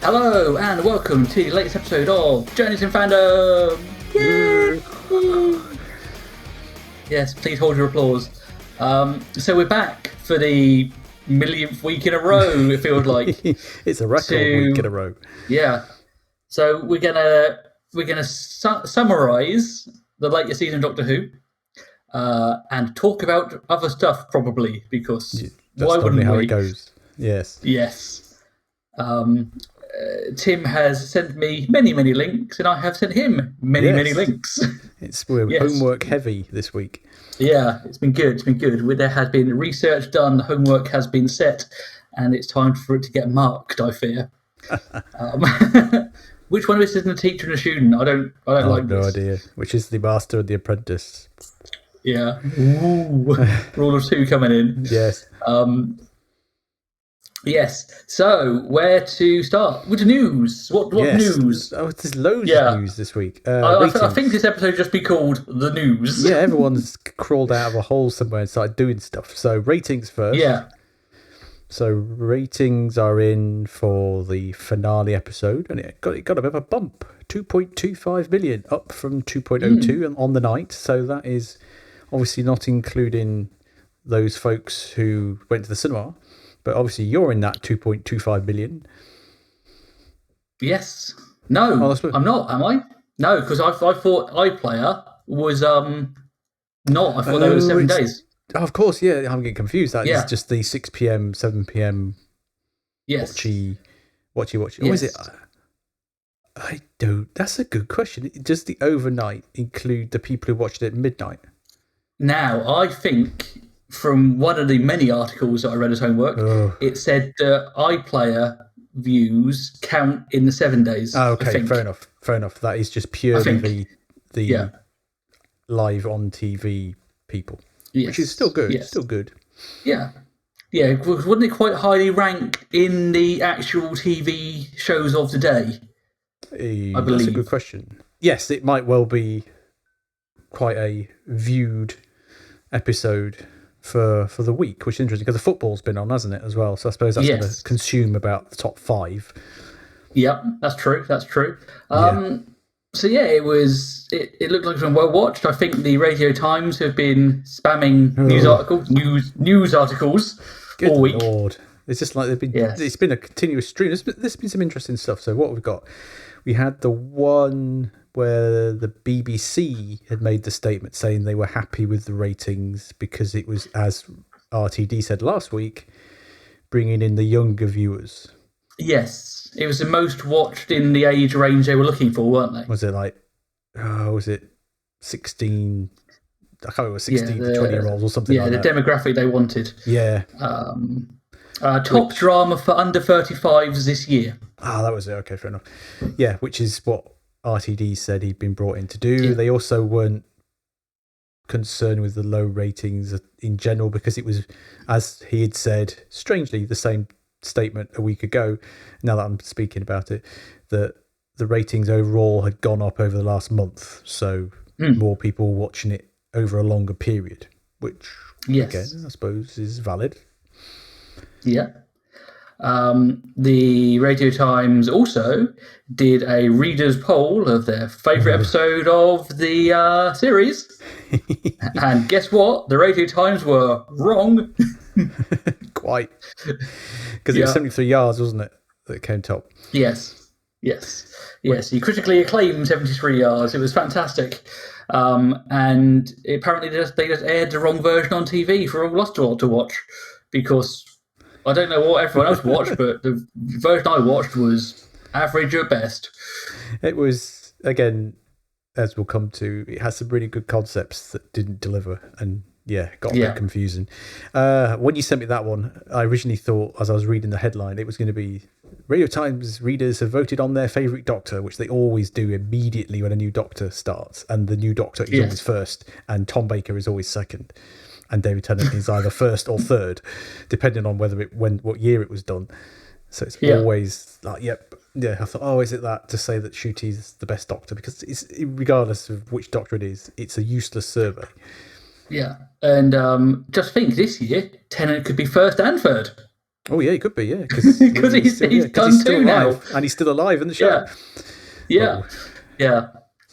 Hello and welcome to the latest episode of Journeys in Fandom! Yay! Yes, please hold your applause. So we're back for the millionth week in a row, it feels like. It's a record week in a row. Yeah. So we're gonna summarise the latest season of Doctor Who and talk about other stuff probably, because That's why wouldn't we? how it goes. Yes. Yes. Tim has sent me many links, and I have sent him many links. We're homework heavy this week. Yeah, it's been good. There has been research done, homework has been set, and it's time for it to get marked, I fear. Which one of us isn't a teacher and a student? I don't like this. No idea. Which is the master and the apprentice? Yeah. Ooh. Rule of two coming in. Yes. Yes. So, where to start? With the news. What news? Oh, there's loads of news this week. I think this episode should just be called The News. Yeah, everyone's crawled out of a hole somewhere and started doing stuff. So, ratings first. Yeah. So, ratings are in for the finale episode, and it got a bit of a bump. 2.25 million, up from 2.02 on the night. So, that is obviously not including those folks who went to the cinema. But obviously, you're in that 2.25 million. Yes. No, I'm not, am I? No, because I thought iPlayer was not. I thought they were 7 days. Of course, yeah. I'm getting confused. That is just the 6 p.m., 7 p.m. Yes. Watchy. Yes. Or is it? I don't. That's a good question. Does the overnight include the people who watched it at midnight? Now, I think from one of the many articles that I read as homework, it said that iPlayer views count in the 7 days. Oh, okay, fair enough. That is just purely the live on TV people, which is still good. Yes. Still good. Yeah. Yeah, wouldn't it quite highly rank in the actual TV shows of the day? I believe. That's a good question. Yes, it might well be quite a viewed episode for the week, which is interesting because the football's been on, hasn't it, as well? So I suppose that's going to consume about the top 5. Yep, that's true. So yeah, it looked like it was well watched. I think the Radio Times have been spamming news articles all week. Lord. It's just like it's been a continuous stream. There's been some interesting stuff. So what we've got, we had the one where the BBC had made the statement saying they were happy with the ratings because it was, as RTD said last week, bringing in the younger viewers. Yes, it was the most watched in the age range they were looking for, weren't they? Was it like, was it 16? I can't remember, 16 to 20-year-olds or something like that. Yeah, the demographic they wanted. Yeah. Top drama for under 35s this year. That was it. Okay, fair enough. Yeah, which is what RTD said he'd been brought in to do. They also weren't concerned with the low ratings in general because it was, as he had said, strangely, the same statement a week ago, now that I'm speaking about it, that the ratings overall had gone up over the last month. So more people watching it over a longer period, which, again, I suppose is valid. Yeah. The Radio Times also did a readers' poll of their favourite episode of the series. And guess what? The Radio Times were wrong. Quite. Because it was 73 yards, wasn't it, that came top? Yes. He critically acclaimed 73 yards. It was fantastic. And apparently they just aired the wrong version on TV for all us to watch, because I don't know what everyone else watched, but the version I watched was average at best. It was, again, as we'll come to, it has some really good concepts that didn't deliver, and got a bit confusing. When you sent me that one, I originally thought, as I was reading the headline, it was going to be Radio Times readers have voted on their favourite Doctor, which they always do immediately when a new Doctor starts, and the new Doctor is always first, and Tom Baker is always second. And David Tennant is either first or third, depending on what year it was done. So it's always like, I thought, is it that to say that Nsuti's the best Doctor? Because it's, regardless of which Doctor it is, it's a useless survey. Yeah, and just think this year, Tennant could be first and third. Oh yeah, he could be, yeah, because he's done two now, and he's still alive in the show. Yeah, yeah.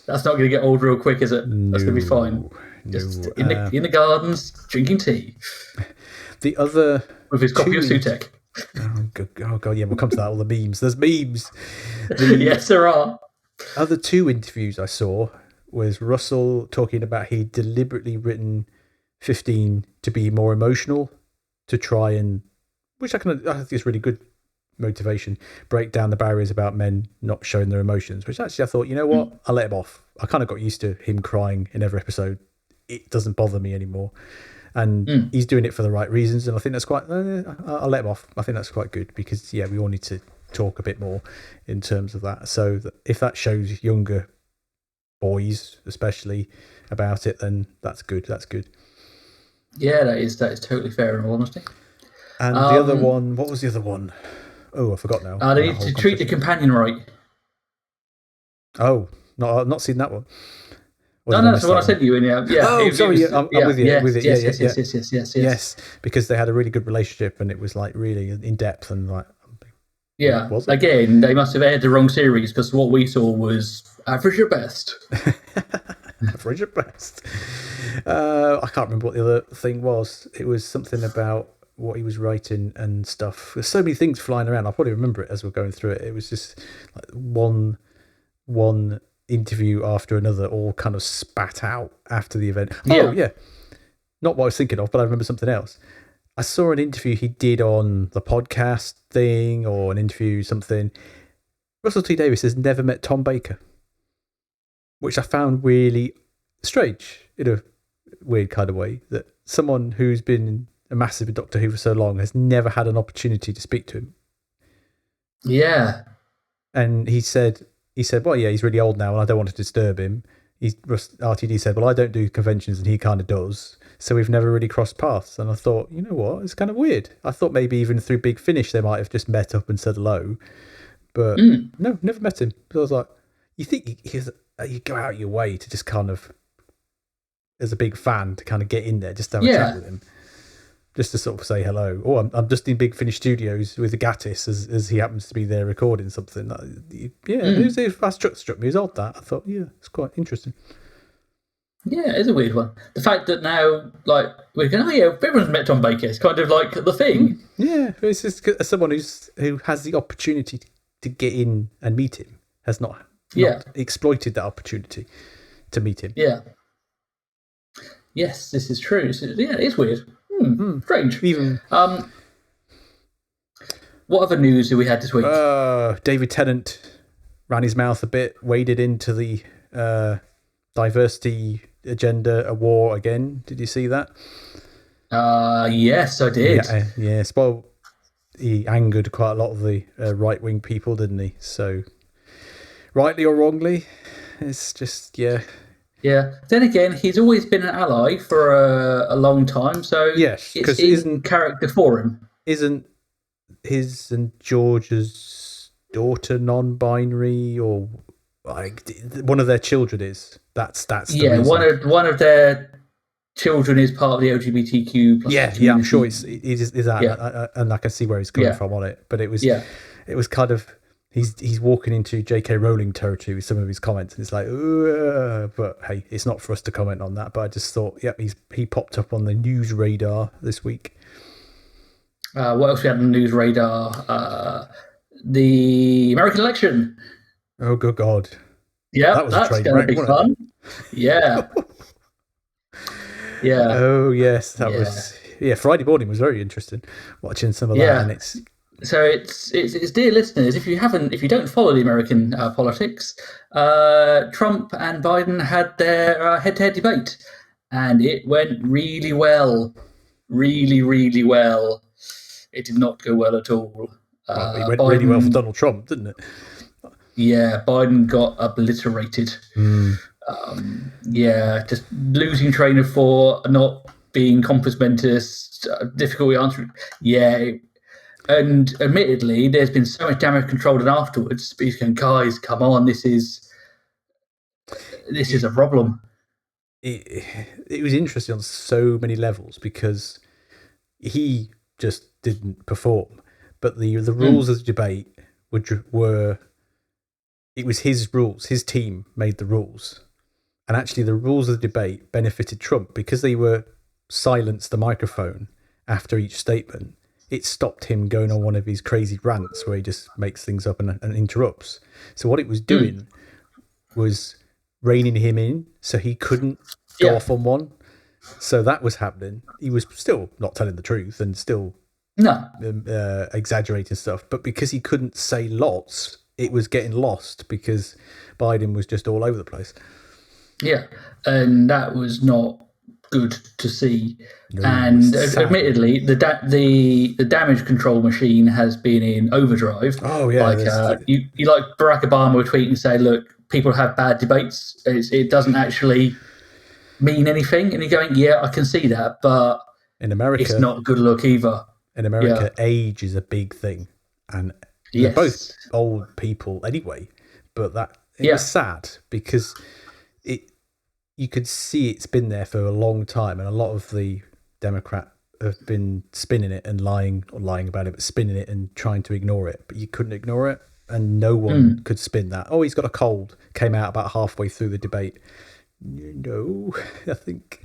That's not going to get old real quick, is it? That's going to be fine. Just in the gardens, drinking tea. The other with his copy of Sutek. Oh god, yeah, we'll come to that. All the memes. There's memes. Yes, there are. Other two interviews I saw was Russell talking about he'd deliberately written 15 to be more emotional, to try and, which I think is really good motivation, break down the barriers about men not showing their emotions, which actually I thought, you know what, I'll let him off. I kind of got used to him crying in every episode. It doesn't bother me anymore. And he's doing it for the right reasons, and I think that's quite, I'll let him off. I think that's quite good, because we all need to talk a bit more in terms of that. So if that shows younger boys especially about it, then that's good. Yeah, that is totally fair, in all honesty. And the other one, what was the other one? Oh, I forgot now. They need to treat the companion right. Oh, I've not seen that one. No, that's the one I sent you in. Yeah. Oh, sorry. I'm with you. Yes. Because they had a really good relationship, and it was like really in depth and like. Yeah. Again, they must have aired the wrong series, because what we saw was average at best. Average at best. I can't remember what the other thing was. It was something about what he was writing and stuff. There's so many things flying around. I'll probably remember it as we're going through it. It was just like one interview after another, all kind of spat out after the event. Oh yeah, not what I was thinking of, but I remember something else. I saw an interview he did on the podcast thing, or an interview something. Russell T Davies has never met Tom Baker, which I found really strange in a weird kind of way, that someone who's been a massive Doctor Who for so long has never had an opportunity to speak to him. Yeah. And he said, well, yeah, he's really old now and I don't want to disturb him. RTD said, well, I don't do conventions and he kind of does. So we've never really crossed paths. And I thought, you know what? It's kind of weird. I thought maybe even through Big Finish, they might have just met up and said hello. But no, never met him. So I was like, you think you go out your way to just kind of, as a big fan, to kind of get in there, just to have a chat with him. Just to sort of say hello. Or I'm just in Big Finish Studios with the Gattis as he happens to be there recording something. That struck me as odd, that. I thought, yeah, it's quite interesting. Yeah, it's a weird one. The fact that now, like, we're going, everyone's met Tom Baker. It's kind of like the thing. Yeah, it's just as someone who has the opportunity to get in and meet him, has not exploited that opportunity to meet him. Yeah. Yes, this is true. It is weird. Strange. Even what other news do we had this week? David Tennant ran his mouth a bit, waded into the diversity agenda, a war again. Did you see that? Yes, I did. Yes. Well, he angered quite a lot of the right-wing people, didn't he? So, rightly or wrongly, it's just, Yeah. Then again, he's always been an ally for a long time, so yes, because isn't character for him. Isn't his and George's daughter non-binary, or like one of their children is? That's the reason. One of their children is part of the LGBTQ plus community. I'm sure it is that, and I can see where he's coming from on it. But it was kind of. He's walking into J.K. Rowling territory with some of his comments, and it's like, but hey, it's not for us to comment on that. But I just thought, he popped up on the news radar this week. What else we had on the news radar? The American election. Oh, good God. Yeah, that's going to be fun. Yeah. Yeah. Oh, yes, that was... Yeah, Friday morning was very interesting, watching some of that, and it's... So it's dear listeners, if you don't follow the American politics, Trump and Biden had their head-to-head debate, and it went really well, really, really well. It did not go well at all. It went really well for Donald Trump, didn't it? Yeah, Biden got obliterated. Just losing train of thought, not being compass mentis, difficulty answering. Yeah. And admittedly, there's been so much damage control afterwards. But he's going, guys, come on, this is a problem. It was interesting on so many levels, because he just didn't perform. but the rules of the debate were it was his rules. His team made the rules, and actually the rules of the debate benefited Trump because they were silenced the microphone after each statement. It stopped him going on one of his crazy rants where he just makes things up and interrupts. So what it was doing was reining him in, so he couldn't go off on one. So that was happening. He was still not telling the truth and still exaggerating stuff, but because he couldn't say lots, it was getting lost because Biden was just all over the place. Yeah, and that was not good to see. No, and admittedly, the damage control machine has been in overdrive. Oh yeah, you like Barack Obama would tweet and say, "Look, people have bad debates. It doesn't actually mean anything." And you're going, "Yeah, I can see that, but in America, it's not a good look either." In America, age is a big thing, and they're both old people anyway. But it was sad because you could see it's been there for a long time, and a lot of the Democrats have been spinning it and lying about it, but spinning it and trying to ignore it. But you couldn't ignore it, and no one could spin that. Oh, he's got a cold. Came out about halfway through the debate. No, I think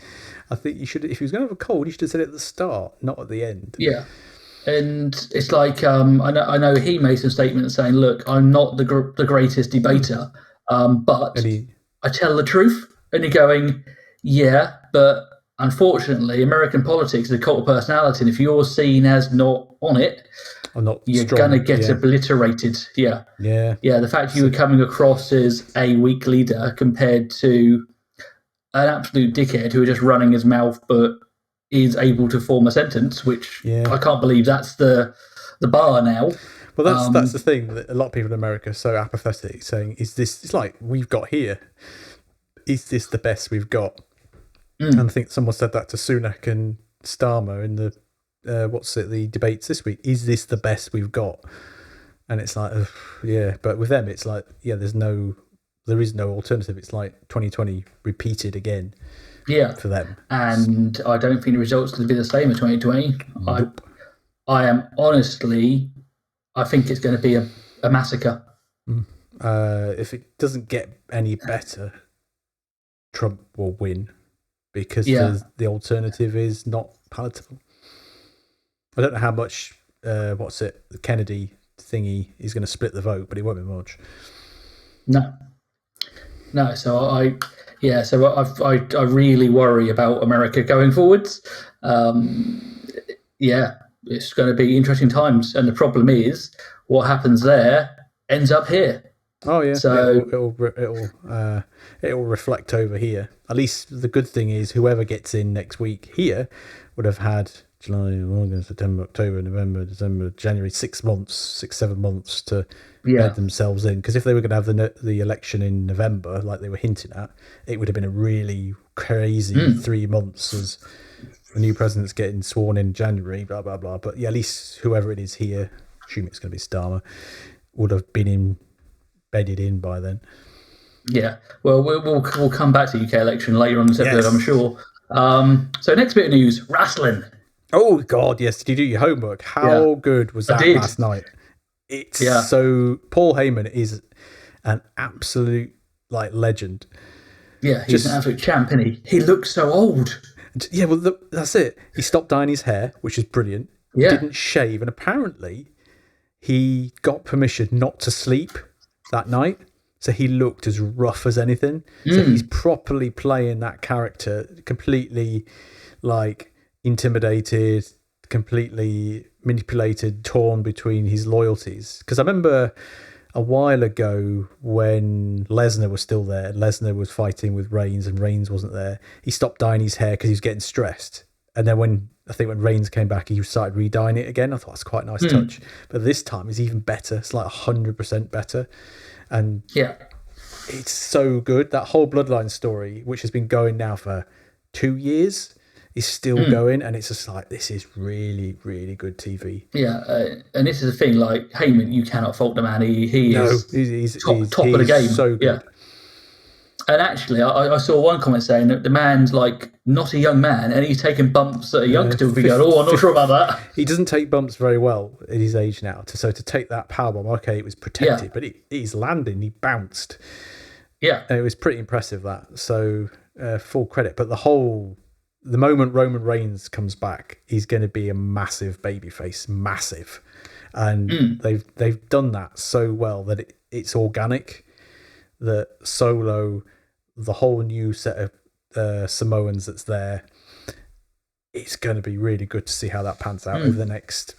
you should. If he was going to have a cold, you should have said it at the start, not at the end. Yeah, and it's like I know he made some statements saying, "Look, I'm not the greatest debater, but I tell the truth." And you're going, yeah, but unfortunately, American politics is a cult of personality, and if you're seen as not on it, you're going to get obliterated. Yeah. The fact you were coming across as a weak leader compared to an absolute dickhead who is just running his mouth but is able to form a sentence, which I can't believe that's the bar now. Well, that's the thing that a lot of people in America are so apathetic, saying, "Is this? It's like we've got here. Is this the best we've got?" And I think someone said that to Sunak and Starmer in the the debates this week. Is this the best we've got? And it's like, but with them, it's like, there is no alternative. It's like 2020 repeated again. Yeah, for them, and I don't think the results going to be the same as 2020. Nope. I am honestly, I think it's going to be a massacre. If it doesn't get any better, Trump will win because the alternative is not palatable. I don't know how much the Kennedy thingy is going to split the vote, but it won't be much. No. So I really worry about America going forwards. It's going to be interesting times, and the problem is what happens there ends up here. Oh yeah, so it'll reflect over here. At least the good thing is whoever gets in next week here would have had July, August, September, October, November, December, January, 6 months, 7 months to bed themselves in. Because if they were going to have the election in November, like they were hinting at, it would have been a really crazy 3 months as the new president's getting sworn in January, blah blah blah. But at least whoever it is here, assuming it's going to be Starmer, would have been bedded in by then. Yeah, well, we'll come back to the UK election later on this episode, I'm sure. So next bit of news, wrestling. Oh God, yes! Did you do your homework? How good was that last night? It's so Paul Heyman is an absolute legend. Yeah, he's an absolute champ, isn't he? He looks so old. Yeah, well, that's it. He stopped dyeing his hair, which is brilliant. Yeah. Didn't shave, and apparently he got permission not to sleep that night. So he looked as rough as anything. So he's properly playing that character, completely intimidated, completely manipulated, torn between his loyalties. Because I remember a while ago when Lesnar was still there, Lesnar was fighting with Reigns and Reigns wasn't there. He stopped dyeing his hair because he was getting stressed. And then when Reigns came back, he started re-dyeing it again. I thought that's quite a nice touch. But this time it's even better. It's 100% better. And it's so good. That whole Bloodline story, which has been going now for 2 years, is still going. And it's just this is really, really good TV. Yeah. And this is the thing, Heyman, you cannot fault the man. He is top of the game. So good. And actually, I saw one comment saying that the man's like not a young man, and he's taking bumps that a youngster would be going, "Oh, I'm not sure about that." He doesn't take bumps very well at his age now. So to take that powerbomb, okay, it was protected, but he's landing. He bounced. Yeah, and it was pretty impressive that. So full credit. But the moment Roman Reigns comes back, he's going to be a massive babyface, massive, and they've done that so well that it's organic. That Solo, the whole new set of Samoans that's there, it's going to be really good to see how that pans out over the next.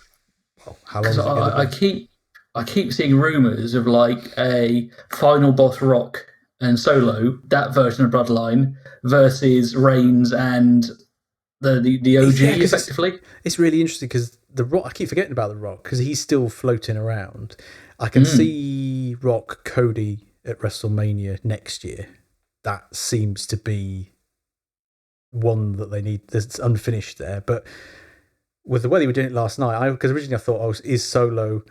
Well, how long is it going to be? I keep seeing rumors of like a final boss Rock and Solo, that version of Bloodline, versus Reigns and the OG, effectively. It's really interesting because the Rock. I keep forgetting about the Rock because he's still floating around. I can see Rock Cody at WrestleMania next year. That seems to be one that they need. That's unfinished there, but with the way they were doing it last night, because originally I thought, is Solo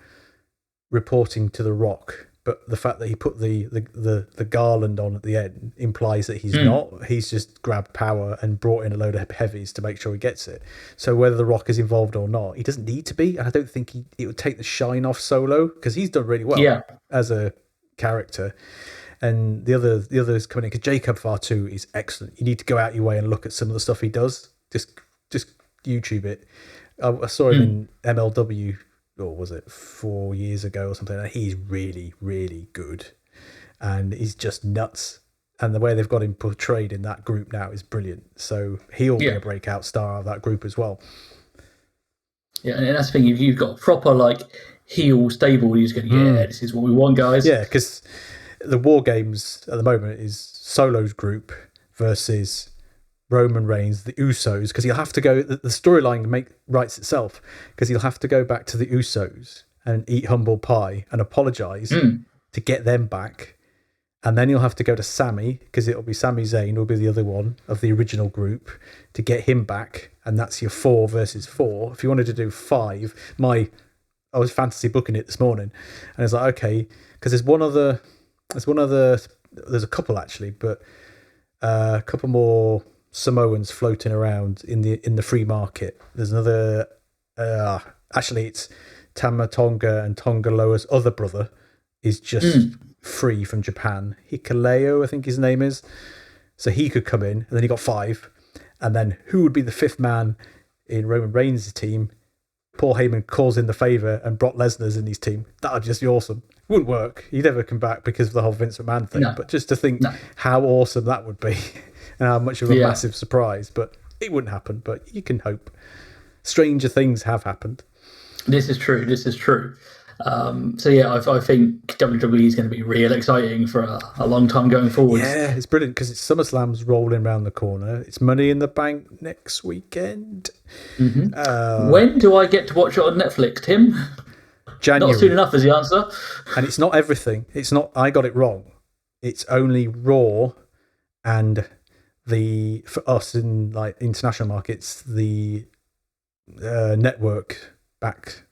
reporting to the Rock? But the fact that he put the garland on at the end implies that he's not. He's just grabbed power and brought in a load of heavies to make sure he gets it. So whether the Rock is involved or not, he doesn't need to be. And I don't think it would take the shine off Solo because he's done really well as a character. And the others coming in, because Jacob Fatu is excellent. You need to go out your way and look at some of the stuff he does. Just YouTube it. I saw him in MLW. Or was it 4 years ago or something? And he's really, really good. And he's just nuts. And the way they've got him portrayed in that group now is brilliant. So he'll be a breakout star of that group as well. Yeah, and that's the thing. You've got proper like heel stable. He's going, this is what we want, guys. Yeah, because the War Games at the moment is Solo's group versus Roman Reigns, the Usos, because he'll have to go. The storyline writes itself because he'll have to go back to the Usos and eat humble pie and apologize to get them back, and then he'll have to go to Sami because it'll be Sami Zayn will be the other one of the original group to get him back, and that's your 4 versus 4. If you wanted to do 5, I was fantasy booking it this morning, and it's like okay, because there's a couple actually, but a couple more Samoans floating around in the free market. There's another actually it's Tama Tonga and Tonga Loa's other brother is just free from Japan. Hikaleo, I think his name is. So he could come in, and then he got 5. And then who would be the 5th man in Roman Reigns' team? Paul Heyman calls in the favour and Brock Lesnar's in his team. That would just be awesome. It wouldn't work. He'd never come back because of the whole Vince McMahon thing. No. But just to think how awesome that would be. And how much of a massive surprise, but it wouldn't happen. But you can hope. Stranger things have happened. This is true. So yeah, I think WWE is going to be real exciting for a long time going forward. Yeah, it's brilliant because it's SummerSlam's rolling around the corner. It's Money in the Bank next weekend. When do I get to watch it on Netflix, Tim? January. Not soon enough is the answer. And it's not everything. It's not. I got it wrong. It's only Raw and for us in like international markets, the network back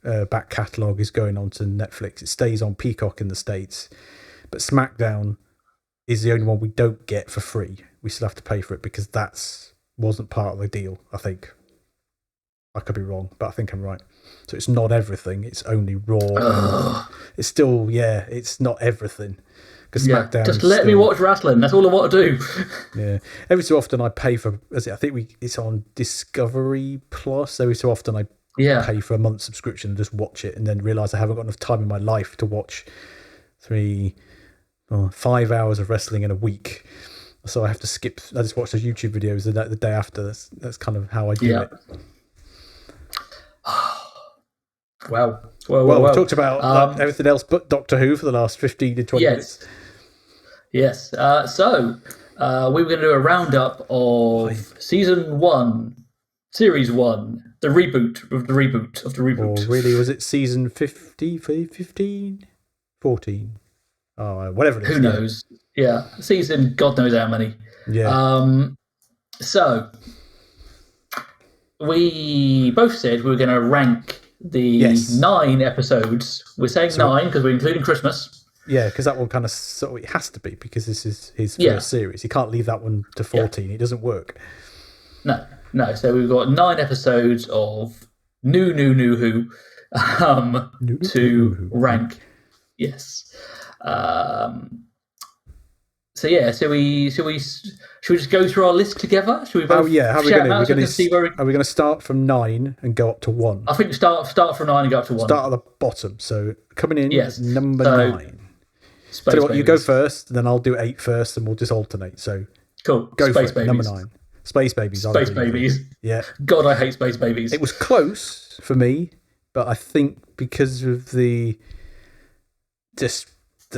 catalogue is going on to Netflix. It stays on Peacock in the States, but SmackDown is the only one we don't get for free. We still have to pay for it because wasn't part of the deal. I think I could be wrong, but I think I'm right. So it's not everything. It's only Raw. It's still it's not everything. SmackDown just let me watch wrestling. That's all I want to do. Yeah. Every so often I pay for. I think it's on Discovery Plus. Every so often I pay for a month's subscription and just watch it, and then realise I haven't got enough time in my life to watch 5 hours of wrestling in a week. So I have to skip. I just watch those YouTube videos the day after. That's kind of how I do it. Well, we talked about everything else but Doctor Who for the last 15 to 20 minutes. Yes. So we were going to do a roundup of Season 1, Series 1, the reboot of the reboot of the reboot. Or really, was it Season 15? 14? Oh, whatever it is. Who knows? Yeah. Season, God knows how many. Yeah. So we both said we were going to rank the 9 episodes. We're saying 9 because we're including Christmas. Yeah, because that one kind of it has to be because this is his first series. He can't leave that one to 14. It doesn't work. No. So we've got 9 episodes of new who to rank. Yes. So yeah, should we just go through our list together? Should we both? How are we going to? Are we going to start from 9 and go up to 1? I think start from 9 and go up to 1. Start at the bottom. So coming in, number 9. Tell you what, you go first, then I'll do 8 first, and we'll just alternate. So cool. Go Space for it. Babies. Number 9. Space Babies. Space Babies. Yeah. God, I hate Space Babies. It was close for me, but I think because of the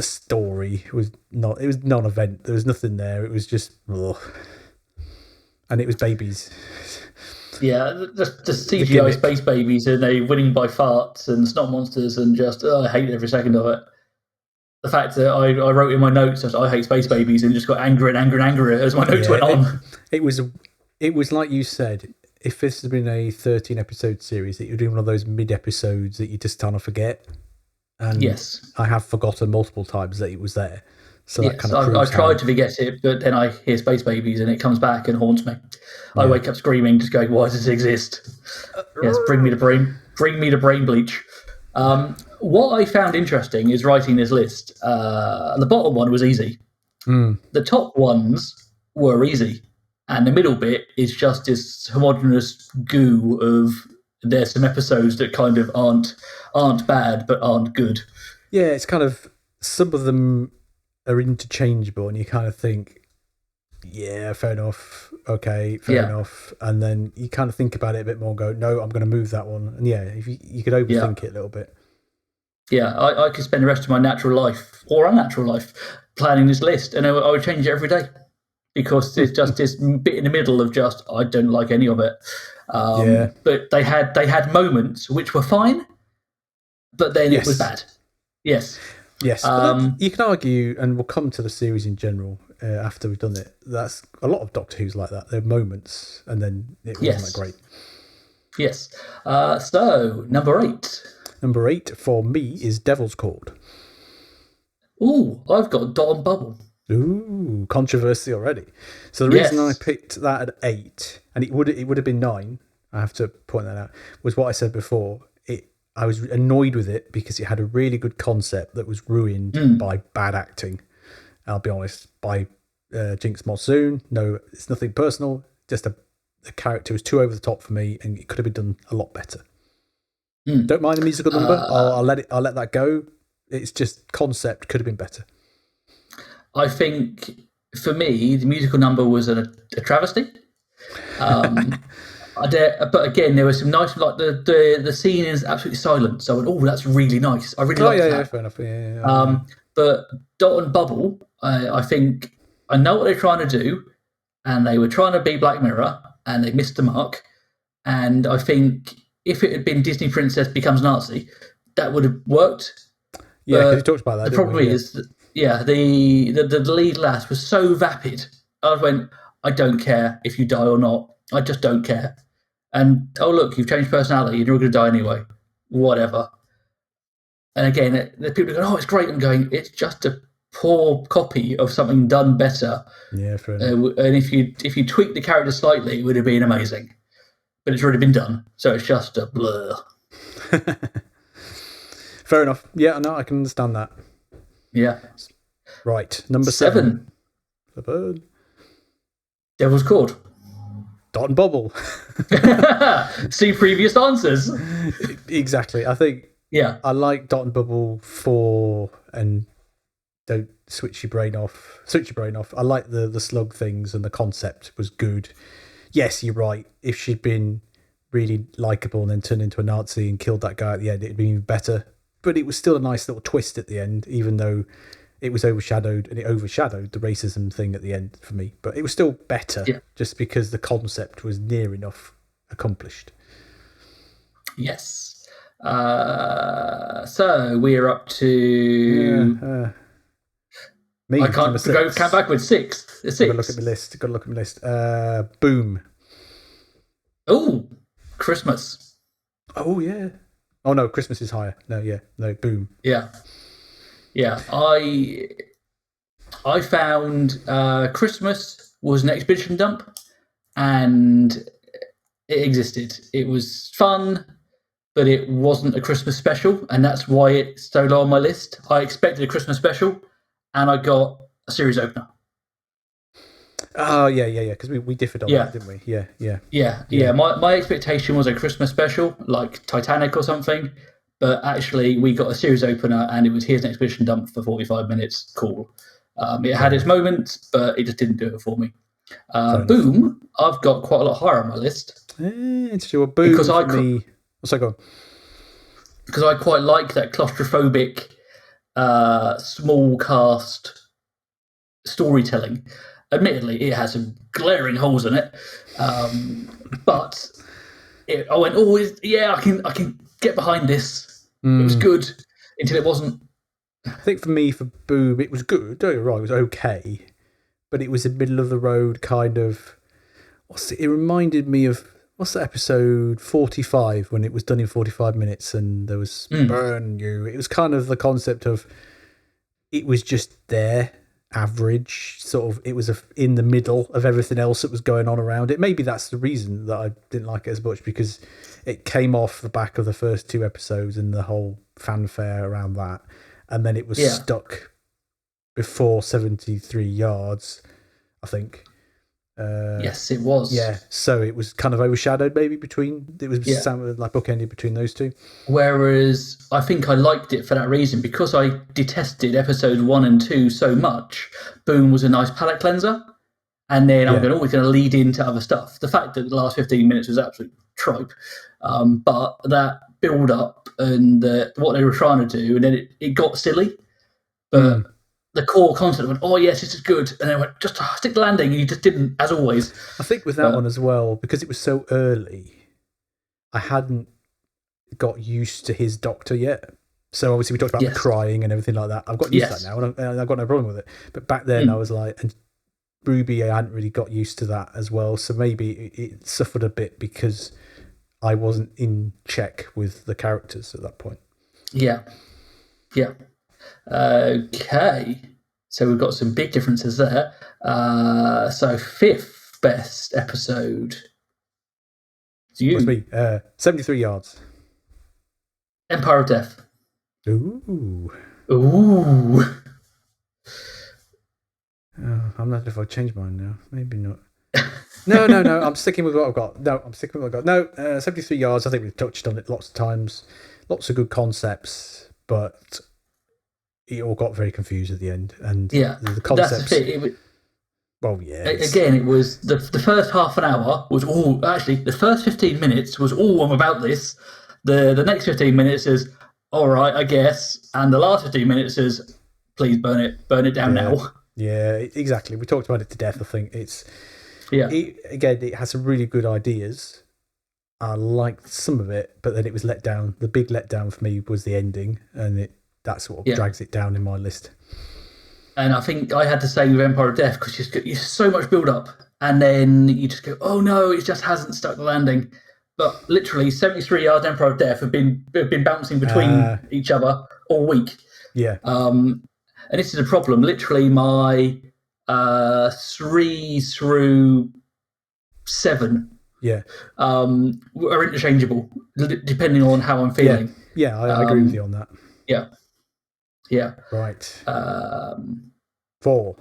story was non-event. There was nothing there. It was just, and it was babies. Yeah, the CGI Space Babies, and they winning by farts and snot monsters, and just I hate every second of it. The fact that I wrote in my notes that I hate Space Babies and just got angrier and angrier as my notes went on. It was like you said. If this had been a 13 episode series, it would be one of those mid episodes that you just kind of forget. And I have forgotten multiple times that it was there. So that kind of proves I tried to forget it, but then I hear Space Babies and it comes back and haunts me. I wake up screaming, just going, "Why does this exist?" Yes, bring me to brain bleach. What I found interesting is writing this list. The bottom one was easy. The top ones were easy, and the middle bit is just this homogenous goo of there's some episodes that kind of aren't bad but aren't good. Yeah, it's kind of some of them are interchangeable, and you kind of think, yeah, fair enough, okay, fair enough, and then you kind of think about it a bit more and go, no, I'm going to move that one, and if you could overthink it a little bit. Yeah, I could spend the rest of my natural life or unnatural life planning this list, and I would change it every day because it's just this bit in the middle of just I don't like any of it. But they had moments which were fine, but then it was bad. Yes. But you can argue, and we'll come to the series in general after we've done it. That's a lot of Doctor Who's like that. There are moments, and then it wasn't that great. Yes. So number 8. Number 8 for me is Devil's Cord. Ooh, I've got Dot and Bubble. Ooh, controversy already. So the reason I picked that at 8, and it would have been 9, I have to point that out, was what I said before. I was annoyed with it because it had a really good concept that was ruined by bad acting. I'll be honest, by Jinx Monsoon. No, it's nothing personal. Just the character was too over the top for me, and it could have been done a lot better. Don't mind the musical number. I'll let that go. It's just concept could have been better. I think for me, the musical number was a travesty. But again, there was some nice, like the scene is absolutely silent. So I went, oh, that's really nice. I really like that. Yeah, fair enough. Yeah. But Dot and Bubble, I think I know what they're trying to do, and they were trying to be Black Mirror, and they missed the mark. And I think if it had been Disney Princess becomes Nazi, that would have worked. Yeah, because you talked about that. The problem is, the lead lass was so vapid. I went, I don't care if you die or not. I just don't care. And, oh, look, you've changed personality and you're going to die anyway. Whatever. And again, the people are going, oh, it's great. I'm going, it's just a poor copy of something done better. Yeah, fair enough. And if you tweak the character slightly, it would have been amazing. But it's already been done. So it's just a blur. Fair enough. Yeah, no, I can understand that. Yeah. Right. Number 7. Devil's Cord. Dot and Bubble. See previous answers. Exactly. I think I like Dot and Bubble for and don't switch your brain off. I like the slug things, and the concept was good. Yes, you're right. If she'd been really likable and then turned into a Nazi and killed that guy at the end, it'd be even better. But it was still a nice little twist at the end, even though it was overshadowed the racism thing at the end for me. But it was still better just because the concept was near enough accomplished. Yes. So we're up to... me. I can't come back with 6. 6. Got to look at my list. Boom. Oh, Christmas. Oh, yeah. Oh, no, Christmas is higher. No, Boom. Yeah. Yeah. I found Christmas was an expedition dump, and it existed. It was fun, but it wasn't a Christmas special, and that's why it's so low on my list. I expected a Christmas special, and I got a series opener. Oh yeah. Because we differed on that, didn't we? Yeah. My expectation was a Christmas special, like Titanic or something, but actually we got a series opener, and it was here's an expedition dump for 45 minutes. Cool. It had its moments, but it just didn't do it for me. Boom, I've got quite a lot higher on my list. It's your Boom because go on. Because I quite like that claustrophobic, small cast storytelling. Admittedly, it has some glaring holes in it, but I went, I can get behind this. It was good until it wasn't. I think for me, for Boom, it was good. Don't get me wrong, it was okay, but it was a middle of the road kind of. It reminded me of what's that episode 45 when it was done in 45 minutes and there was burn you. It was kind of the concept of it was just there. Average, sort of, it was in the middle of everything else that was going on around it. Maybe that's the reason that I didn't like it as much, because it came off the back of the first 2 episodes and the whole fanfare around that, and then it was stuck before 73 yards, I think. Yes, it was. Yeah, so it was kind of overshadowed maybe like bookended between those two. Whereas I think I liked it for that reason, because I detested episodes 1 and 2 so much. Boom was a nice palate cleanser, and then I'm always going to lead into other stuff. The fact that the last 15 minutes was absolute tripe, but that build up and what they were trying to do, and then it got silly, but. The core concept went, oh yes, this is good, and then went, just stick the landing, and you just didn't, as always. I think with that one as well, because it was so early, I hadn't got used to his doctor yet. So obviously we talked about the crying and everything like that. I've got used to that now, and I've got no problem with it. But back then I was like, and Ruby, I hadn't really got used to that as well. So maybe it suffered a bit because I wasn't in check with the characters at that point. Yeah. Okay, so we've got some big differences there. So 5th best episode. It's you. What's me? 73 yards. Empire of Death. Ooh. Oh, I'm not sure if I change mine now. Maybe not. No. I'm sticking with what I've got. No, 73 yards. I think we've touched on it lots of times. Lots of good concepts, but it all got very confused at the end. And the concepts. That's it. Well, yeah. Again, it was the first half an hour was all. Actually, the first 15 minutes was all I'm about this. The next 15 minutes is all right, I guess, and the last 15 minutes is please burn it down now. Yeah, exactly. We talked about it to death. I think it has some really good ideas. I liked some of it, but then it was let down. The big letdown for me was the ending, and that sort of drags it down in my list. And I think I had to say with Empire of Death, because you so much build up, and then you just go, oh no, it just hasn't stuck the landing. But literally, 73 yards Empire of Death have been bouncing between each other all week. Yeah. And this is a problem. Literally, my 3 through 7 are interchangeable, depending on how I'm feeling. Yeah, I agree with you on that. Yeah. Right. 4.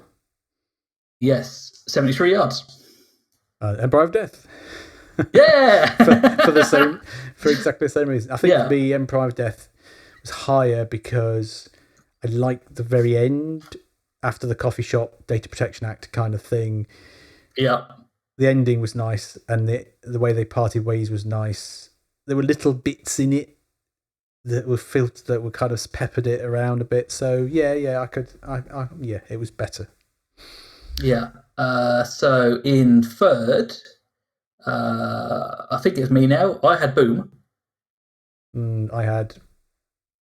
Yes, 73 yards. Empire of Death. Yeah. for exactly the same reason. I think the Empire of Death was higher because I liked the very end, after the coffee shop, Data Protection Act kind of thing. Yeah. The ending was nice, and the way they parted ways was nice. There were little bits in it that were filtered, that were kind of peppered it around a bit. So it was better. Yeah. So in 3rd, I think it's me now. I had Boom. I had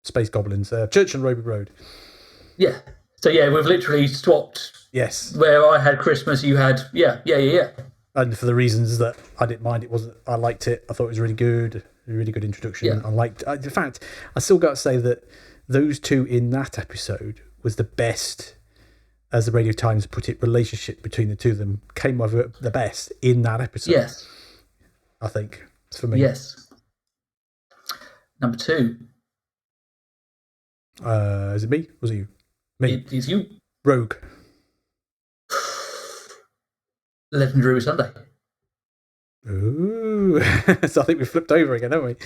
Space Goblins. Church on Roby Road. Yeah. So we've literally swapped. Yes. Where I had Christmas, you had yeah. And for the reasons that I didn't mind, I liked it. I thought it was really good. A really good introduction. Yeah. In fact, I still got to say that those two in that episode was the best, as the Radio Times put it, relationship between the two of them came over the best in that episode. Yes. I think, for me. Yes. Number 2. Is it me? Was it you? Me. It is you. Rogue. Legend of Ruby Sunday. Ooh. So I think we flipped over again, haven't we?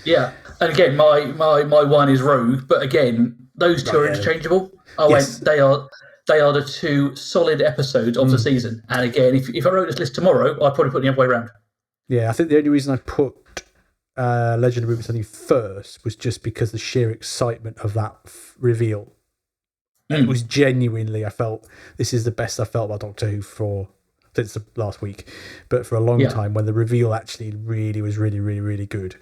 Yeah. And again, my one is Rogue, but again, those two are interchangeable. They are the 2 solid episodes of the season. And again, if I wrote this list tomorrow, I'd probably put the other way around. Yeah, I think the only reason I put Legend of Ruby Sunday first was just because the sheer excitement of that reveal. It was genuinely, I felt, this is the best I felt about Doctor Who since the last week, but for a long time, when the reveal actually really was really, really, really good.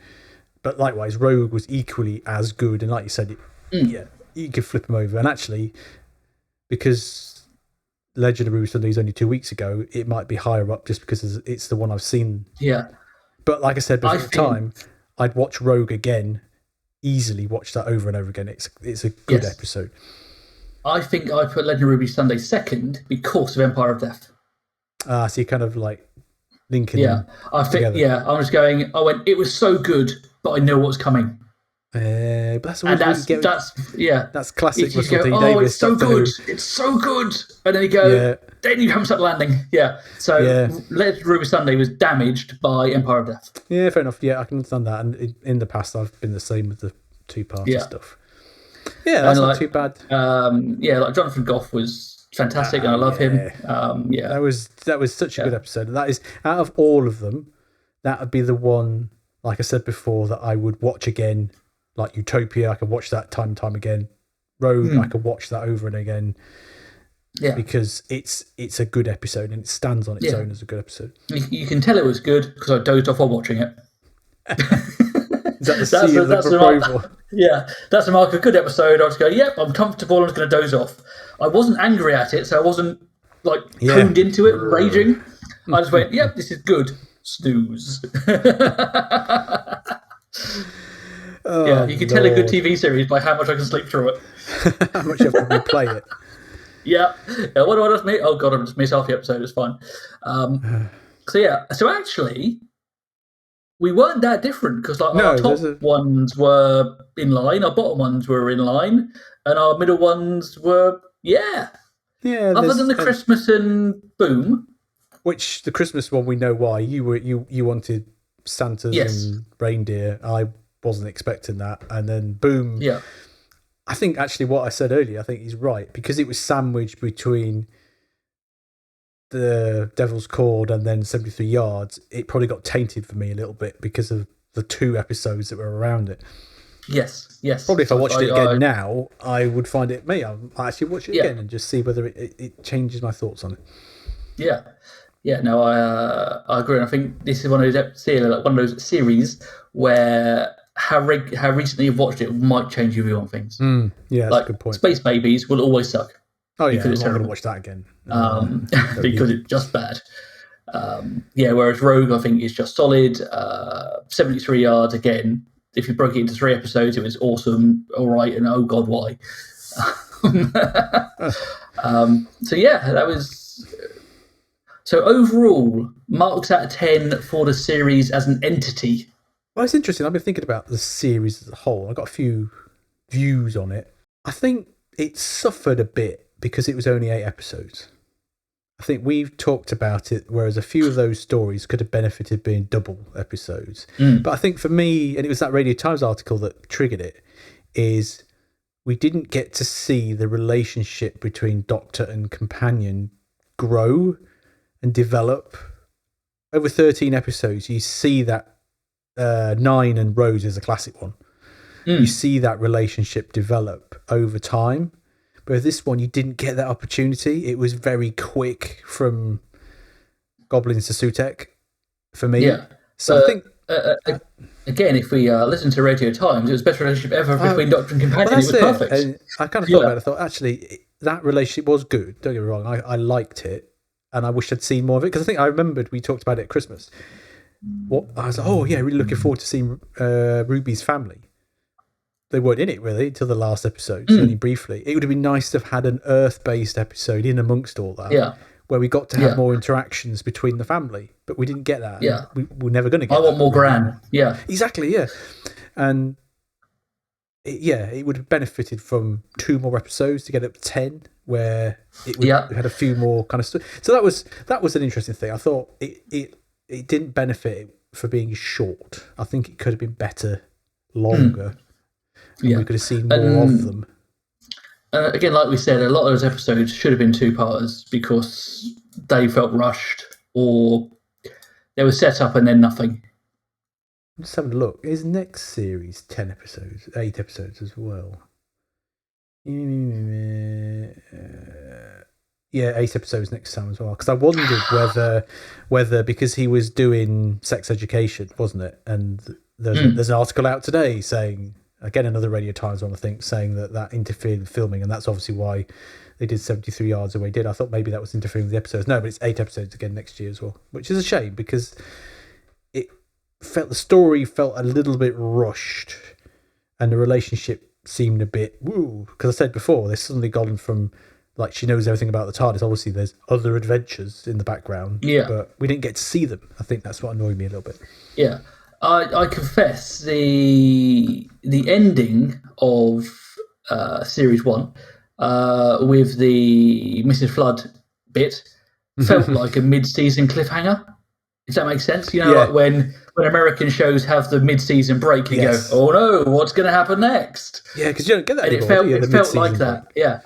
But likewise, Rogue was equally as good, and like you said, you could flip them over. And actually, because Legend of Ruby Sunday is only 2 weeks ago, it might be higher up just because it's the one I've seen. Yeah. But like I said before the time, I'd watch Rogue again, easily watch that over and over again. It's a good episode. I think I put Legend of Ruby Sunday second because of Empire of Death. So you kind of like linking them together. Yeah, I was going, it was so good, but I know what's coming. But that's always that's classic Russell T Davies. It's so good. It's so good. And then you go, then you come to that landing. Yeah. So Legend of Ruby Sunday was damaged by Empire of Death. Yeah, fair enough. Yeah, I can understand that. And in the past, I've been the same with the 2-parter stuff. Yeah, that's not too bad. Like Jonathan Goff was fantastic, and I love him. That was such a good episode. That is, out of all of them, that would be the one, like I said before, that I would watch again. Like Utopia, I could watch that time and time again. Rogue, I could watch that over and again. Yeah, because it's a good episode and it stands on its own as a good episode. You can tell it was good because I dozed off while watching it. Is that the sea of the proposal? Yeah, that's a mark of a good episode. I just go, yep, I'm comfortable. I'm just going to doze off. I wasn't angry at it, so I wasn't tuned into it, raging. I just went, yep, this is good. Snooze. You can tell a good TV series by how much I can sleep through it. How much you have to replay it. Yeah. What do I just miss? Oh, God, I just missed half the episode. It's fine. So actually, we weren't that different because our top ones were in line, our bottom ones were in line, and our middle ones were, other than the Christmas and Boom. Which, the Christmas one, we know why. You wanted Santas and reindeer. I wasn't expecting that. And then Boom. Yeah. I think actually what I said earlier, I think he's right, because it was sandwiched between the Devil's Cord and then 73 Yards. It probably got tainted for me a little bit because of the 2 episodes that were around it. Yes. Probably if I watched it again now, I would find it, I'll actually watch it again and just see whether it changes my thoughts on it. Yeah. Yeah, no, I agree. And I think this is one of those series where how recently you've watched it might change your view on things. Yeah, that's a good point. Space Babies will always suck. Oh yeah, I'm not going to watch that again. Because it's just bad. Whereas Rogue, I think, is just solid. 73 Yards, again, if you broke it into 3 episodes, it was awesome, all right, and oh God, why? That was... So overall, marks out of 10 for the series as an entity. Well, it's interesting. I've been thinking about the series as a whole. I've got a few views on it. I think it suffered a bit because it was only 8 episodes. I think we've talked about it, whereas a few of those stories could have benefited being double episodes. But I think for me, and it was that Radio Times article that triggered it, is we didn't get to see the relationship between Doctor and Companion grow and develop. Over 13 episodes, you see that 9 and Rose is a classic one. You see that relationship develop over time. But with this one, you didn't get that opportunity. It was very quick from Goblins to Sutek for me. Yeah. So I think... again, if we listen to Radio Times, it was the best relationship ever between Doctor and Companion. It was perfect. And I kind of thought about it. I thought, actually, that relationship was good. Don't get me wrong. I liked it. And I wish I'd seen more of it. Because I think I remembered we talked about it at Christmas. I was like, really looking forward to seeing Ruby's family. they weren't in it really until the last episode, only briefly. It would have been nice to have had an Earth-based episode in amongst all that, where we got to have more interactions between the family, but we didn't get that. Yeah, we're never going to get. I want more Gran. Yeah, exactly. Yeah, and it would have benefited from 2 more episodes to get up to 10, where it would had a few more kind of stuff. So that was an interesting thing. I thought it didn't benefit for being short. I think it could have been better, longer. And we could have seen more of them. Again, like we said, a lot of those episodes should have been 2-parters because they felt rushed or they were set up and then nothing. Let's have a look. Is next series 10 episodes, 8 episodes as well? Yeah, 8 episodes next time as well. Because I wondered whether because he was doing sex education, wasn't it? And there's an article out today saying, again, another Radio Times one, I think, saying that interfered with filming, and that's obviously why they did 73 yards the way they did. I thought maybe that was interfering with the episodes. No, but it's 8 episodes again next year as well, which is a shame because the story felt a little bit rushed, and the relationship seemed a bit woo. Because I said before, they've suddenly gone from like she knows everything about the TARDIS. Obviously, there's other adventures in the background, but we didn't get to see them. I think that's what annoyed me a little bit. Yeah. I confess the ending of series 1 with the Mrs. Flood bit felt like a mid-season cliffhanger. If that makes sense, like when American shows have the mid-season break, you go, "Oh no, what's going to happen next?" Yeah, because you don't get that and anymore. It felt like that. Break.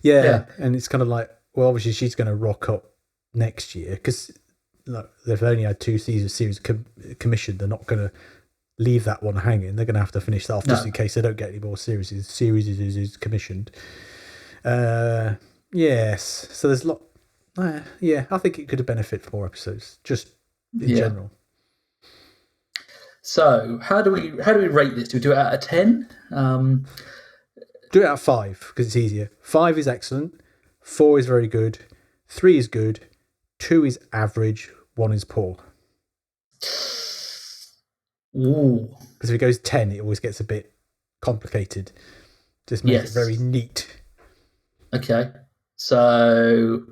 Yeah, and it's kind of like, well, obviously she's going to rock up next year because. Look, they've only had 2 series commissioned. They're not going to leave that one hanging. They're going to have to finish that off just in case they don't get any more series. Series is commissioned. Yes. So there's a lot. I think it could have benefited from more episodes, just in general. So how do we rate this? Do we do it out of 10? Do it out of 5 because it's easier. 5 is excellent. 4 is very good. 3 is good. 2 is average, 1 is poor. Ooh. Because if it goes 10, it always gets a bit complicated. Just makes it very neat. Okay. So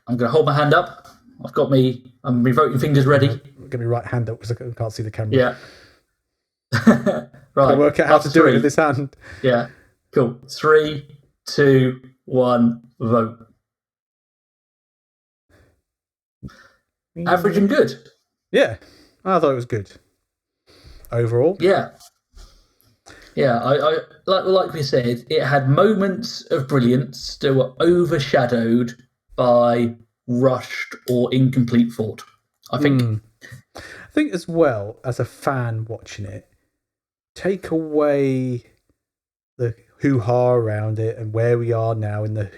I'm going to hold my hand up. I'm voting fingers ready. I'm going to be right hand up because I can't see the camera. Yeah. Right. Can I work out how to do it with this hand? Yeah. Cool. 3, 2, 1, vote. Average and good. Yeah, I thought it was good. Overall. Yeah. I like we said, it had moments of brilliance that were overshadowed by rushed or incomplete thought. I think. I think as well as a fan watching it, take away the hoo-ha around it and where we are now in the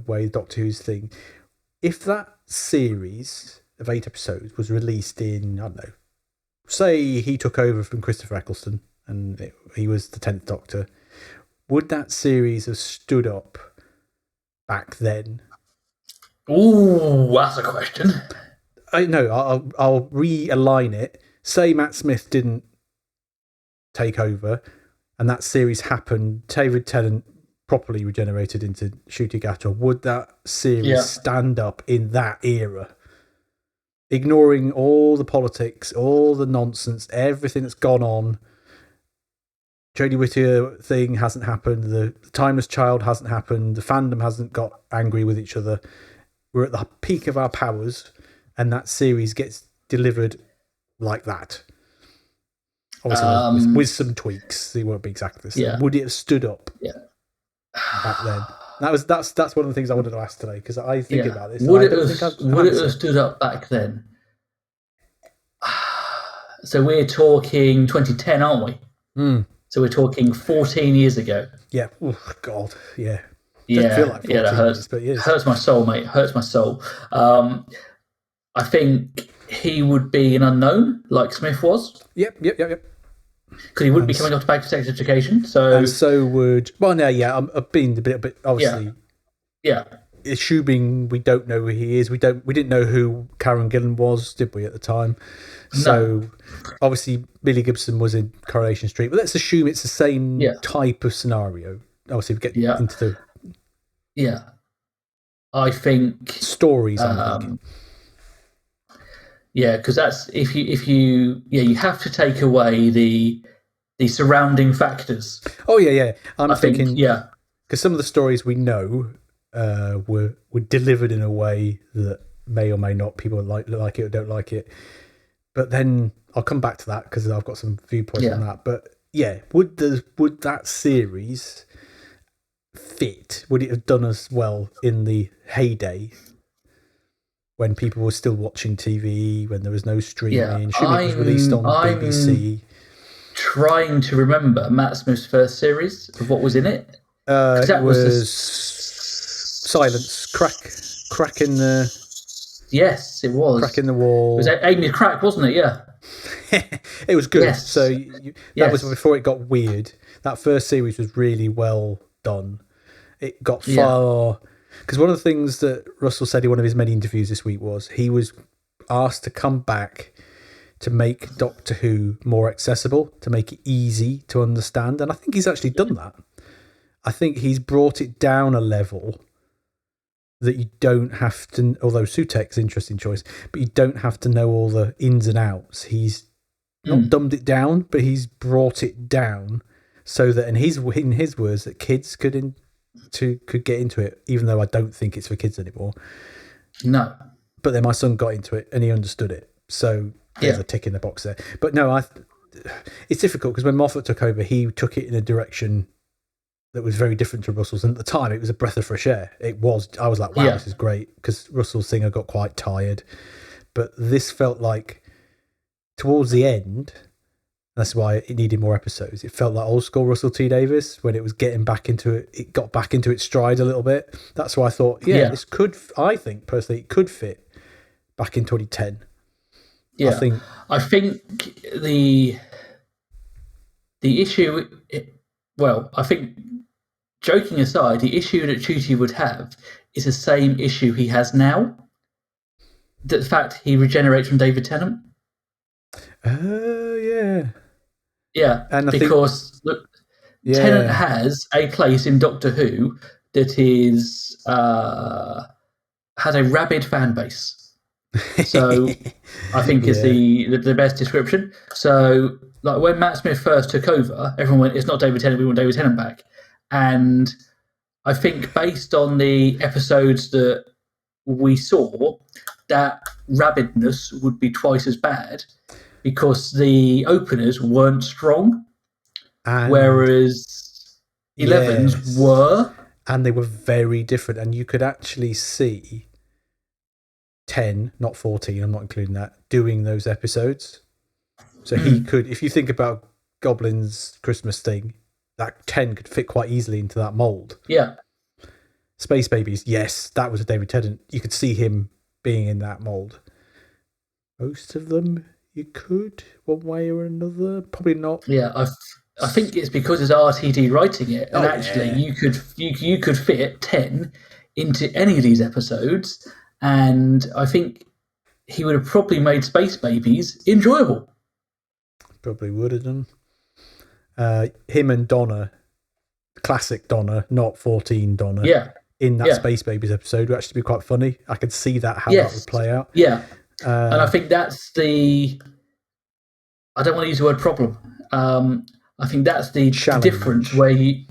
way Doctor Who's thing. If that series of 8 episodes was released in, I don't know, say he took over from Christopher Eccleston and he was the 10th Doctor, would that series have stood up back then? Ooh, that's a question. I know. I'll realign it. Say Matt Smith didn't take over and that series happened, David Tennant properly regenerated into Ncuti Gatwa, would that series stand up in that era? Ignoring all the politics, all the nonsense, everything that's gone on. Jodie Whittaker thing hasn't happened. The Timeless Child hasn't happened. The fandom hasn't got angry with each other. We're at the peak of our powers, and that series gets delivered like that. Obviously, with some tweaks, it won't be exactly the same. Would it have stood up back then? That's one of the things I wanted to ask today because I think about this. Would it have stood up back then? So we're talking 2010, aren't we? So we're talking 14 years ago. Yeah. Oh God. Yeah. Yeah. Feel like that hurts. But yes. Hurts my soul, mate. Hurts my soul. I think he would be an unknown, like Smith was. Yep. Because he wouldn't be coming off to back to sex education. So would. Well, no, yeah. I'm being a bit obviously. Yeah. assuming we don't know who he is, we didn't know who Karen Gillan was, did we, at the time? So obviously Billy Gibson was in Coronation Street, but let's assume it's the same type of scenario. Obviously, we get into the I think stories. I'm thinking. Yeah, because that's if you you have to take away the surrounding factors. Oh yeah. I'm thinking because some of the stories we know were delivered in a way that may or may not people like it or don't like it. But then I'll come back to that because I've got some viewpoints on that. But yeah, would that series fit? Would it have done as well in the heyday when people were still watching TV, when there was no streaming? It was released on BBC. Trying to remember Matt Smith's first series of what was in it. It was Silence, crack in the. Yes, it was. Crack in the wall. It was Amy's Crack, wasn't it? Yeah. It was good. Yes. So that was before it got weird. That first series was really well done. It got far... Because one of the things that Russell said in one of his many interviews this week was he was asked to come back to make Doctor Who more accessible, to make it easy to understand. And I think he's actually done that. I think he's brought it down a level that you don't have to, although Sutek's an interesting choice, but you don't have to know all the ins and outs. He's not dumbed it down, but he's brought it down so that, in his words, that kids could get into it, even though I don't think it's for kids anymore. No. But then my son got into it and he understood it. So there's a tick in the box there. But no, it's difficult because when Moffat took over, he took it in a direction that was very different to Russell's. And at the time, it was a breath of fresh air. It was. I was like, wow, this is great, because Russell Singer got quite tired. But this felt like, towards the end, that's why it needed more episodes. It felt like old school Russell T Davies when it was getting back into it. It got back into its stride a little bit. That's why I thought, this could, I think personally, it could fit back in 2010. Yeah. I think the issue, I think, joking aside, the issue that Chuti would have is the same issue he has now. The fact he regenerates from David Tennant. Yeah, and because Tennant has a place in Doctor Who that is has a rabid fan base. So I think is the best description. So like when Matt Smith first took over, everyone went, "It's not David Tennant. We want David Tennant back." And I think based on the episodes that we saw, that rabidness would be twice as bad because the openers weren't strong, whereas 11s were. And they were very different. And you could actually see 10, not 14, I'm not including that, doing those episodes. So he could, if you think about Goblin's Christmas thing, that 10 could fit quite easily into that mould. Yeah. Space Babies, yes, that was a David Tennant. You could see him being in that mould. Most of them, you could, one way or another. Probably not. Yeah, I think it's because it's RTD writing it, and you could fit 10 into any of these episodes, and I think he would have probably made Space Babies enjoyable. Probably would have done. Him and Donna, classic Donna, not 14 Donna, in that Space Babies episode would actually be quite funny. I could see that how that would play out. Yeah, and I think that's the. I don't want to use the word problem. I think that's the difference where you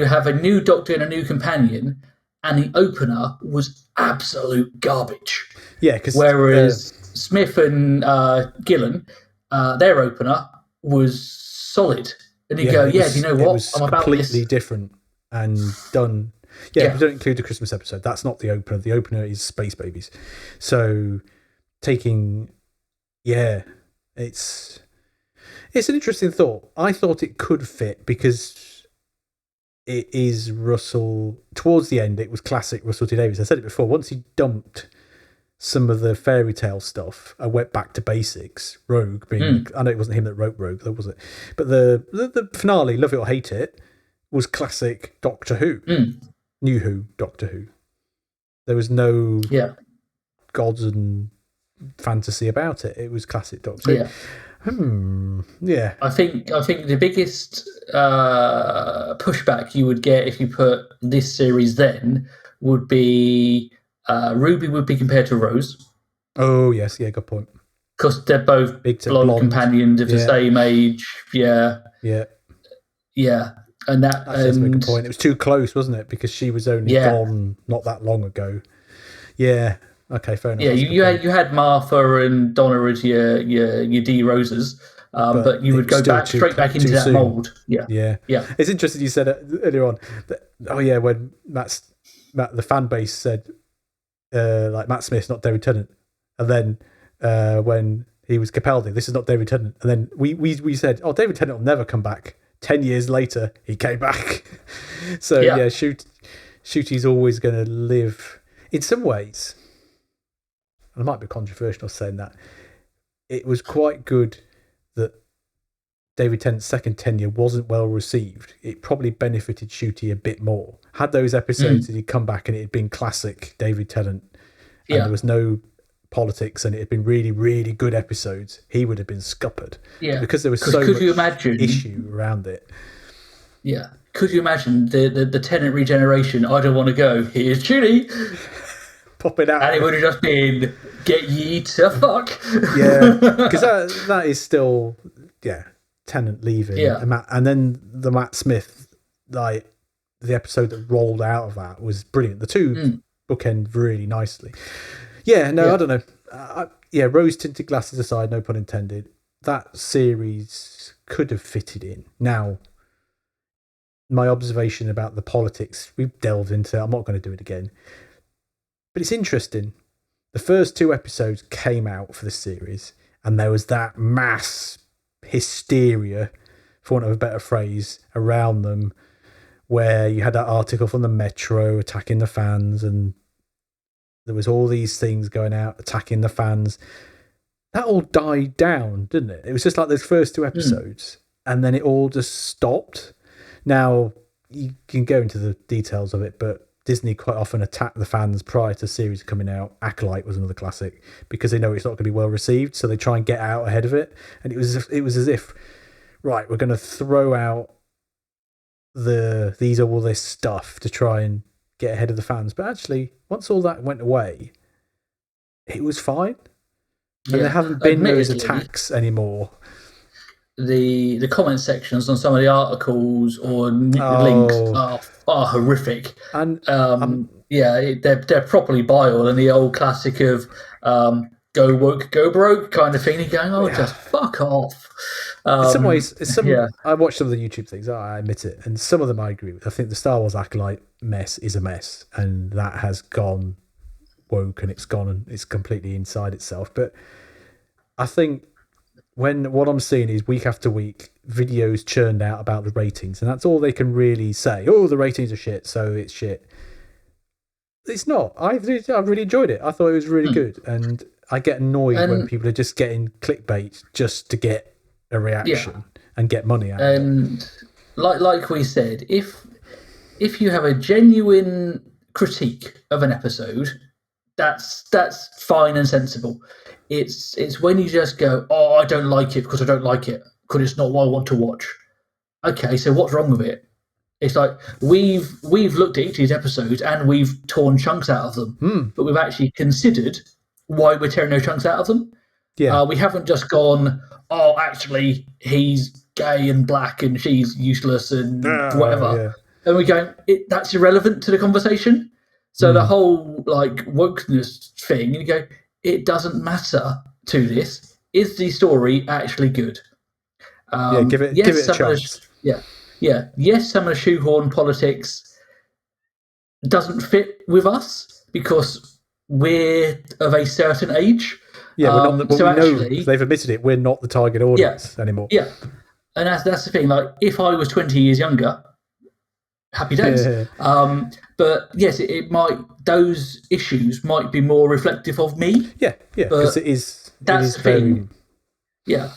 have a new Doctor and a new companion, and the opener was absolute garbage. Yeah, whereas Smith and Gillan, their opener was solid, and you go, do you know what? It was completely different and done. Yeah, we don't include the Christmas episode. That's not the opener. The opener is Space Babies. So taking, it's an interesting thought. I thought it could fit because it is Russell. Towards the end, it was classic Russell T Davies. I said it before. Once he dumped some of the fairy tale stuff, I went back to basics. Rogue being, I know it wasn't him that wrote Rogue, though, was it? But the finale, Love It or Hate It, was classic Doctor Who. New Who, Doctor Who. There was no Yeah. gods and fantasy about it. It was classic Doctor Yeah. Yeah. I think the biggest pushback you would get if you put this series then would be Ruby would be compared to Rose. Oh yes, yeah, good point. Because they're both blonde companions of the same age. Yeah. Yeah. Yeah. And that's a good point. It was too close, wasn't it? Because she was only gone not that long ago. Yeah. Okay, fair enough. Yeah, you had Martha and Donna as your D Roses, but you would go straight back into that mold. Yeah. It's interesting you said it earlier on. That, when Matt, the fan base said like Matt Smith's not David Tennant, and then when he was Capaldi, this is not David Tennant, and then we said, oh, David Tennant will never come back. 10 years later, he came back. So Shooty's always going to live in some ways. I might be controversial saying that. It was quite good that David Tennant's second tenure wasn't well received. It probably benefited Shooty a bit more. Had those episodes that he'd come back and it had been classic David Tennant, and there was no politics and it had been really, really good episodes, he would have been scuppered. Yeah. Because there was so much issue around it. Yeah. Could you imagine the Tennant regeneration? I don't want to go. Here's Shooty. Popping out. And it would have just been, get ye to fuck. Yeah, because that is still, Tennant leaving. Yeah. And then the Matt Smith, like, the episode that rolled out of that was brilliant. The two bookend really nicely. Yeah, no, I don't know. Rose tinted glasses aside, no pun intended, that series could have fitted in. Now, my observation about the politics, we've delved into, I'm not going to do it again. But it's interesting. The first 2 episodes came out for the series, and there was that mass hysteria, for want of a better phrase, around them, where you had that article from the Metro attacking the fans, and there was all these things going out attacking the fans. That all died down, didn't it? It was just like those first 2 episodes, and then it all just stopped. Now, you can go into the details of it, but Disney quite often attack the fans prior to the series coming out. Acolyte was another classic, because they know it's not going to be well received, so they try and get out ahead of it. And it was as if, right, we're going to throw out all this stuff to try and get ahead of the fans. But actually, once all that went away, it was fine. And there haven't been those attacks anymore. The comment sections on some of the articles or links are horrific. And they're properly vile, and the old classic of go woke, go broke kind of thing. You're going, just fuck off. In some ways, I watched some of the YouTube things, I admit it, and some of them I agree with. I think the Star Wars Acolyte mess is a mess, and that has gone woke, and it's completely inside itself. But I think what I'm seeing is week after week, videos churned out about the ratings, and that's all they can really say. Oh, the ratings are shit, so it's shit. It's not. I really enjoyed it. I thought it was really good, and I get annoyed when people are just getting clickbait just to get a reaction and get money out of it. And like we said, if you have a genuine critique of an episode, that's fine and sensible. It's when you just go, oh, I don't like it because I don't like it, because it's not what I want to watch. Okay, so what's wrong with it? It's like we've looked at each of these episodes and we've torn chunks out of them, but we've actually considered why we're tearing those chunks out of them. Yeah, we haven't just gone, oh, actually he's gay and black and she's useless and whatever, and we go, that's irrelevant to the conversation. So the whole wokeness thing, and you go, it doesn't matter to this. Is the story actually good? Give it a chance. Yes, some of the shoehorn politics doesn't fit with us because we're of a certain age. Yeah, we're not. Actually, they've admitted it. We're not the target audience anymore. Yeah, and that's the thing. Like, if I was 20 years younger, happy days. But yes, it might. Those issues might be more reflective of me. Yeah, because it is. That's the thing. Yeah.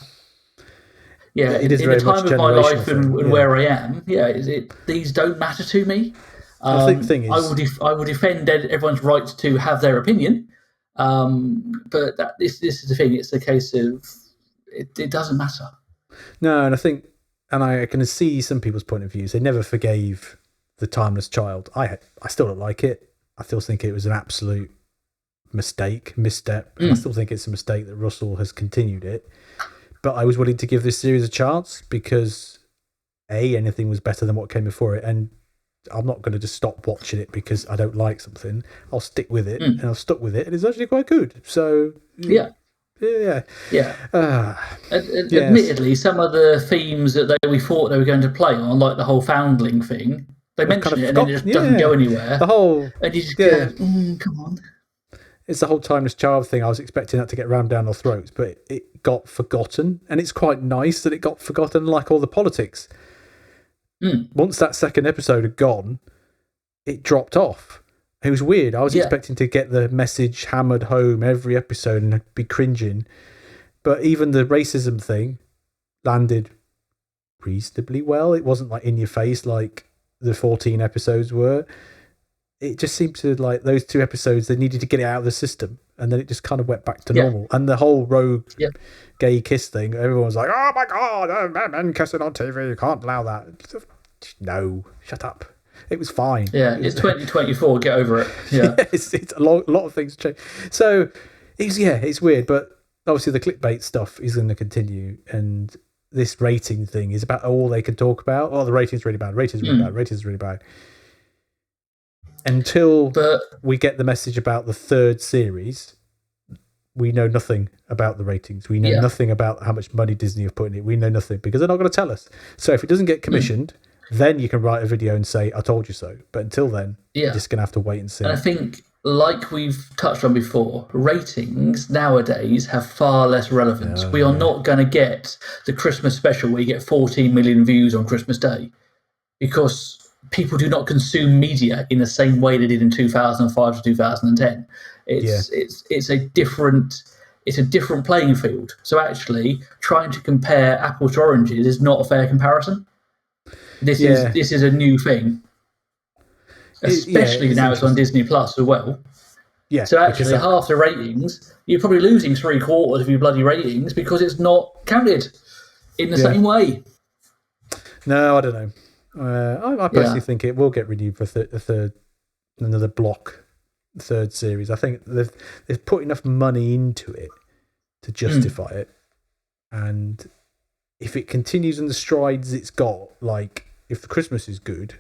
It is in the time of my life and where I am. These don't matter to me. I think the thing is, I will defend everyone's right to have their opinion, but this is the thing. It's a case of it doesn't matter. No, and I think, and I can see some people's point of views. They never forgave the Timeless Child. I still don't like it. I still think it was an absolute misstep, and I still think it's a mistake that Russell has continued it. But I was willing to give this series a chance because anything was better than what came before it, and I'm not going to just stop watching it because I don't like something. I'll stick with it, and I've stuck with it, and it's actually quite good. So yeah. Admittedly, some of the themes that we thought they were going to play on, like the whole foundling thing, they mention it and then it just doesn't go anywhere. The whole, and you just go, come on. It's the whole Timeless Child thing. I was expecting that to get rammed down our throats, but it got forgotten, and it's quite nice that it got forgotten, like all the politics. Once that second episode had gone, it dropped off. It was weird. I was expecting to get the message hammered home every episode and be cringing. But even the racism thing landed reasonably well. It wasn't like in your face like the 14 episodes were. It just seemed to, like, those 2 episodes, they needed to get it out of the system. And then it just kind of went back to normal. And the whole rogue gay kiss thing, everyone was like, oh my God, men kissing on TV, you can't allow that. No, shut up. It was fine. Yeah, it's 2024. Get over it. Yeah, it's a lot of things change. So it's weird, but obviously the clickbait stuff is going to continue, and this rating thing is about all they can talk about. Oh, the rating's really bad. Rating's really bad. Until we get the message about the 3rd series, we know nothing about the ratings. We know nothing about how much money Disney have put in it. We know nothing because they're not going to tell us. So if it doesn't get commissioned. Then you can write a video and say, I told you so. But until then, you're just going to have to wait and see. And I think, like we've touched on before, ratings nowadays have far less relevance. We are not going to get the Christmas special where you get 14 million views on Christmas Day because people do not consume media in the same way they did in 2005 to 2010. It's a different playing field. So actually, trying to compare apples to oranges is not a fair comparison. This is a new thing, especially now it's on Disney Plus as well. Yeah. So actually, half the ratings, you're probably losing 3/4 of your bloody ratings because it's not counted in the same way. No, I don't know. I personally think it will get renewed for another block, 3rd series. I think they've put enough money into it to justify it, and if it continues in the strides it's got, like, if the Christmas is good,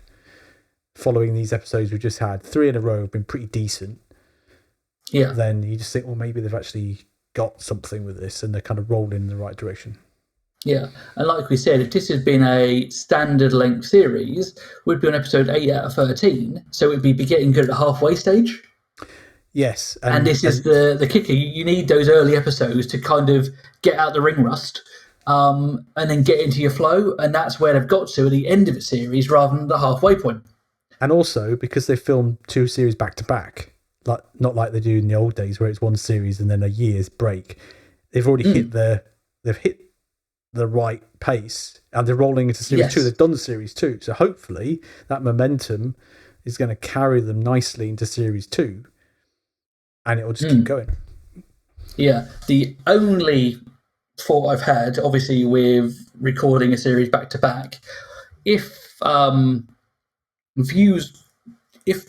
following these episodes we've just had, 3 in a row have been pretty decent, then you just think, well, maybe they've actually got something with this and they're kind of rolling in the right direction. Yeah, and like we said, if this had been a standard length series, we'd be on episode 8 out of 13, so we'd be getting good at the halfway stage. Yes. And this is the kicker. You need those early episodes to kind of get out the ring rust. And then get into your flow, and that's where they've got to at the end of the series rather than the halfway point. And also because they filmed 2 series back to back, like not like they do in the old days where it's 1 series and then a year's break. They've already hit the right pace, and they're rolling into series 2. They've done series 2, so hopefully that momentum is going to carry them nicely into series 2, and it will just keep going. Yeah, the only thought I've had, obviously, with recording a series back to back, if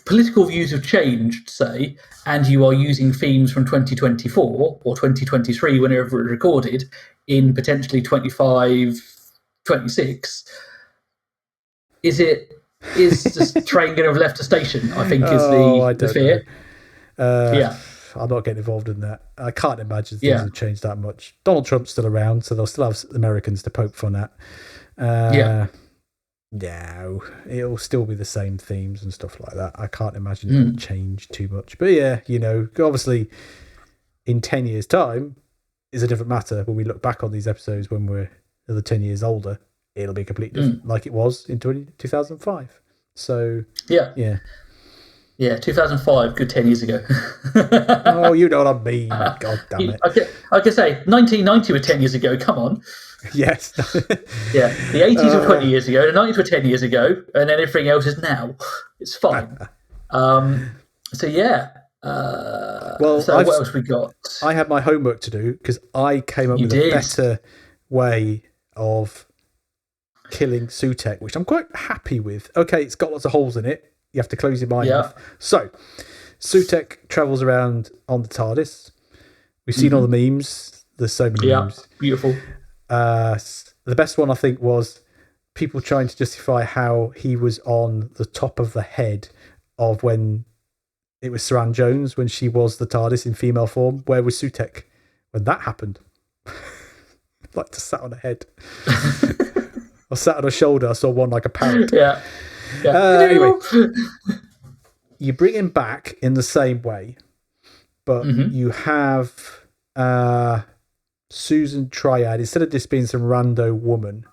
political views have changed, say, and you are using themes from 2024 or 2023, whenever it was recorded, in potentially 25, 26, is the train going to have left the station? I think is the fear. I'm not getting involved in that. I can't imagine things have changed that much. Donald Trump's still around, so they'll still have Americans to poke fun at. No, it'll still be the same themes and stuff like that. I can't imagine it'll change too much. But yeah, obviously in 10 years' time is a different matter. When we look back on these episodes when we're another 10 years older, it'll be completely different, like it was in 2005. So, yeah. Yeah, 2005, good 10 years ago. Oh, you know what I mean. God damn it. I can say 1990 was 10 years ago. Come on. Yes. Yeah, the 80s were 20 years ago, the 90s were 10 years ago, and then everything else is now. It's fine. So yeah. Well, So what else we got? I had my homework to do because I came up with a better way of killing Sutek, which I'm quite happy with. Okay, it's got lots of holes in it. You have to close your mind off. So, Sutek travels around on the TARDIS. We've seen all the memes. There's so many memes. Beautiful. The best one, I think, was people trying to justify how he was on the top of the head of when it was Saran Jones, when she was the TARDIS in female form. Where was Sutek when that happened? Like to sat on a head. Or sat on a shoulder. I saw one like a parrot. Yeah. Anyway, you bring him back in the same way, but you have Susan Triad. Instead of just being some rando woman,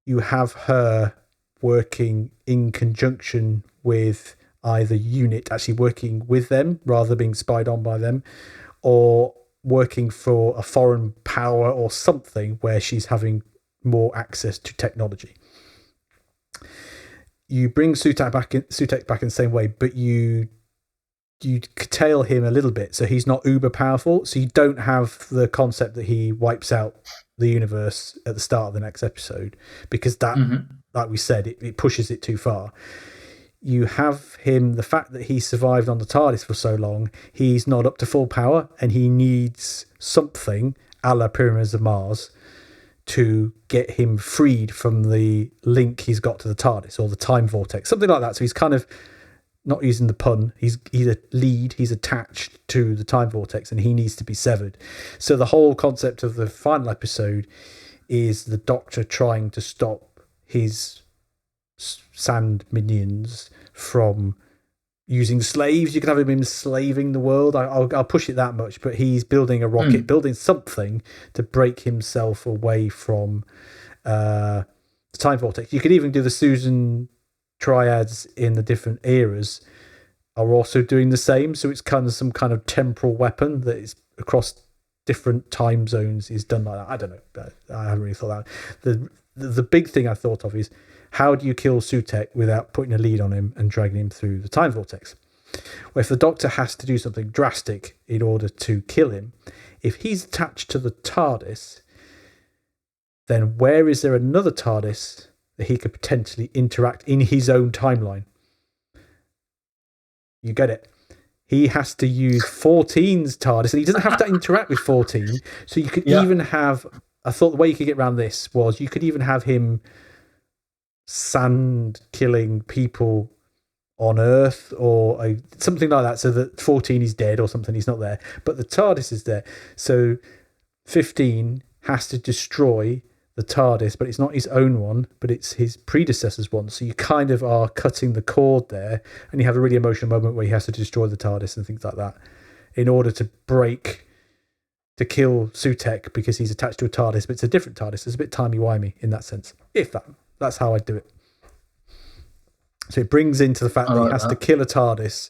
you have her working in conjunction with either unit, actually working with them rather than being spied on by them, or working for a foreign power or something where she's having more access to technology. You bring Sutek back in the same way, but you curtail him a little bit so he's not uber powerful. So you don't have the concept that he wipes out the universe at the start of the next episode, because that, like we said, it pushes it too far. You have him, the fact that he survived on the TARDIS for so long, he's not up to full power and he needs something a la Pyramids of Mars to get him freed from the link he's got to the TARDIS or the time vortex, something like that. So he's kind of, not using the pun, he's a lead, he's attached to the time vortex and he needs to be severed. So the whole concept of the final episode is the Doctor trying to stop his sand minions from using slaves. You can have him enslaving the world. I'll push it that much, but he's building a rocket, building something to break himself away from the time vortex. You could even do the Susan Triads in the different eras are also doing the same. So it's kind of some kind of temporal weapon that is across different time zones is done like that. I don't know. I haven't really thought that. The big thing I thought of is, how do you kill Sutek without putting a lead on him and dragging him through the time vortex? Well, if the Doctor has to do something drastic in order to kill him, if he's attached to the TARDIS, then where is there another TARDIS that he could potentially interact in his own timeline? You get it. He has to use 14's TARDIS, and he doesn't have to interact with 14. So you could even have, I thought the way you could get around this was you could even have him sand killing people on Earth or something like that, so that 14 is dead or something, he's not there, but the TARDIS is there. So 15 has to destroy the TARDIS, but it's not his own one, but it's his predecessor's one. So you kind of are cutting the cord there, and you have a really emotional moment where he has to destroy the TARDIS and things like that in order to kill Sutek, because he's attached to a TARDIS, but it's a different TARDIS. It's a bit timey-wimey in that sense. That's how I do it. So it brings into the fact that he has to kill a TARDIS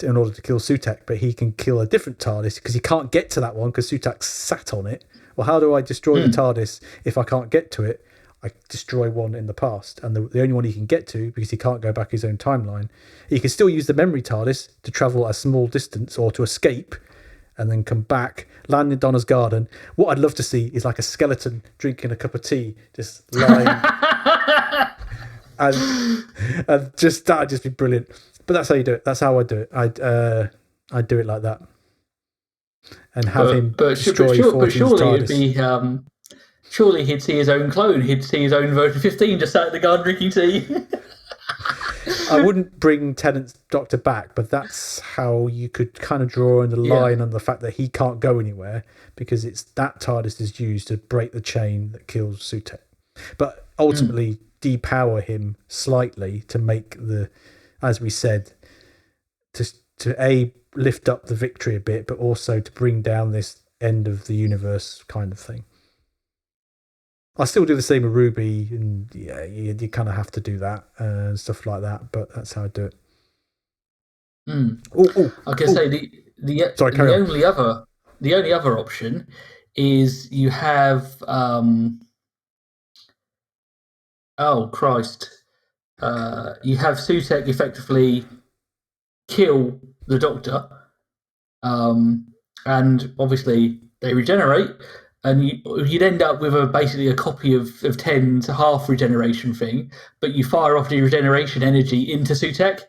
in order to kill Sutek, but he can kill a different TARDIS because he can't get to that one because Sutek sat on it. Well, how do I destroy the TARDIS if I can't get to it? I destroy one in the past, and the only one he can get to, because he can't go back his own timeline, he can still use the memory TARDIS to travel a small distance or to escape and then come back, land in Donna's garden. What I'd love to see is like a skeleton drinking a cup of tea, just lying. and just that'd just be brilliant. But that's how you do it. That's how I do it. I'd do it like that. And have him destroy 14's TARDIS. Surely he'd see his own clone. He'd see his own version 15 just sat in the garden drinking tea. I wouldn't bring Tennant's Doctor back, but that's how you could kind of draw in the line on the fact that he can't go anywhere, because it's that TARDIS is used to break the chain that kills Sutek. But ultimately depower him slightly to make as we said, to lift up the victory a bit, but also to bring down this end of the universe kind of thing. I still do the same with Ruby, and you kind of have to do that and stuff like that, but that's how I do it. I can say the Sorry, carry the on. only other the only other option is you have oh Christ, you have Sutek effectively kill the Doctor, and obviously they regenerate, and you'd end up with basically a copy of 10 to half regeneration thing, but you fire off the regeneration energy into Sutek,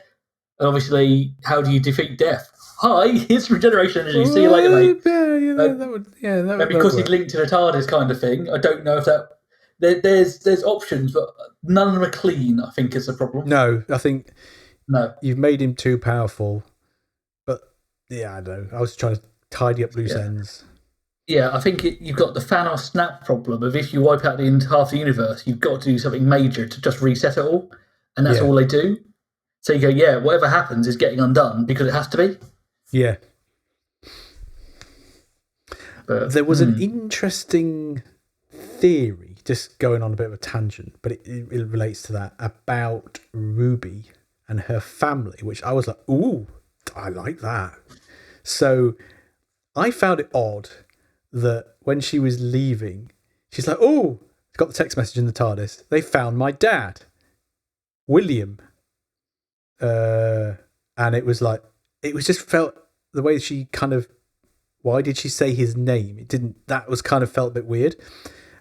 and obviously, how do you defeat death? Hi, here's regeneration energy. See you later, mate. That And would because he's work. linked to the TARDIS kind of thing, I don't know if that there's options, but none of them are clean. I think is the problem. No, I think No, you've made him too powerful. But yeah, I don't know. I was trying to tidy up loose ends. Yeah, I think you've got the Thanos snap problem of if you wipe out half the universe, you've got to do something major to just reset it all, and that's all they do. So you go, yeah, whatever happens is getting undone because it has to be. Yeah. But, there was an interesting theory, just going on a bit of a tangent, but it relates to that, about Ruby and her family, which I was like, ooh, I like that. So I found it odd that when she was leaving, she's like, oh, got the text message in the TARDIS. They found my dad, William. And it was like, it was just felt the way she kind of, why did she say his name? It didn't, that was kind of felt a bit weird.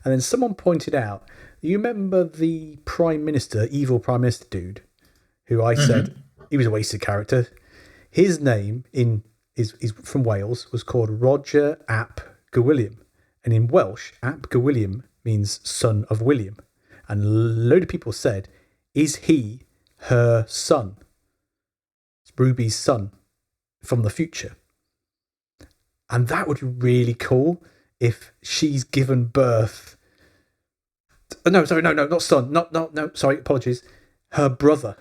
And then someone pointed out, you remember the Prime Minister, evil Prime Minister dude, who I said he was a wasted character. His name is from Wales, was called Roger ap Gywilliam. And in Welsh, ap Gywilliam means son of William. And a load of people said, is he her son? It's Ruby's son from the future. And that would be really cool if she's given birth. No, not son. No, sorry, apologies. Her brother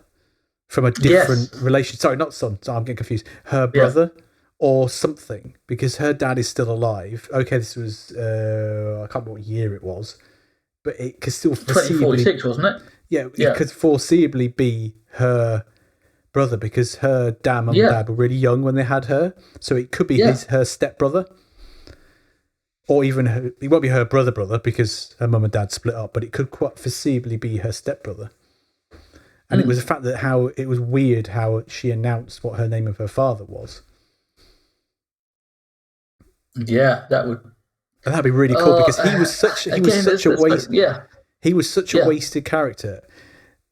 from a different relation. Sorry, not son. Sorry, I'm getting confused. Her brother or something, because her dad is still alive. Okay, this was, I can't remember what year it was, but it could still 2046, wasn't it? Yeah, it could foreseeably be her brother, because her mum and dad were really young when they had her, so it could be her stepbrother, or even it won't be her brother because her mum and dad split up, but it could quite foreseeably be her stepbrother. And it was the fact that how it was weird how she announced what her name of her father was. Yeah, that'd be really cool, because he was such a wasted character,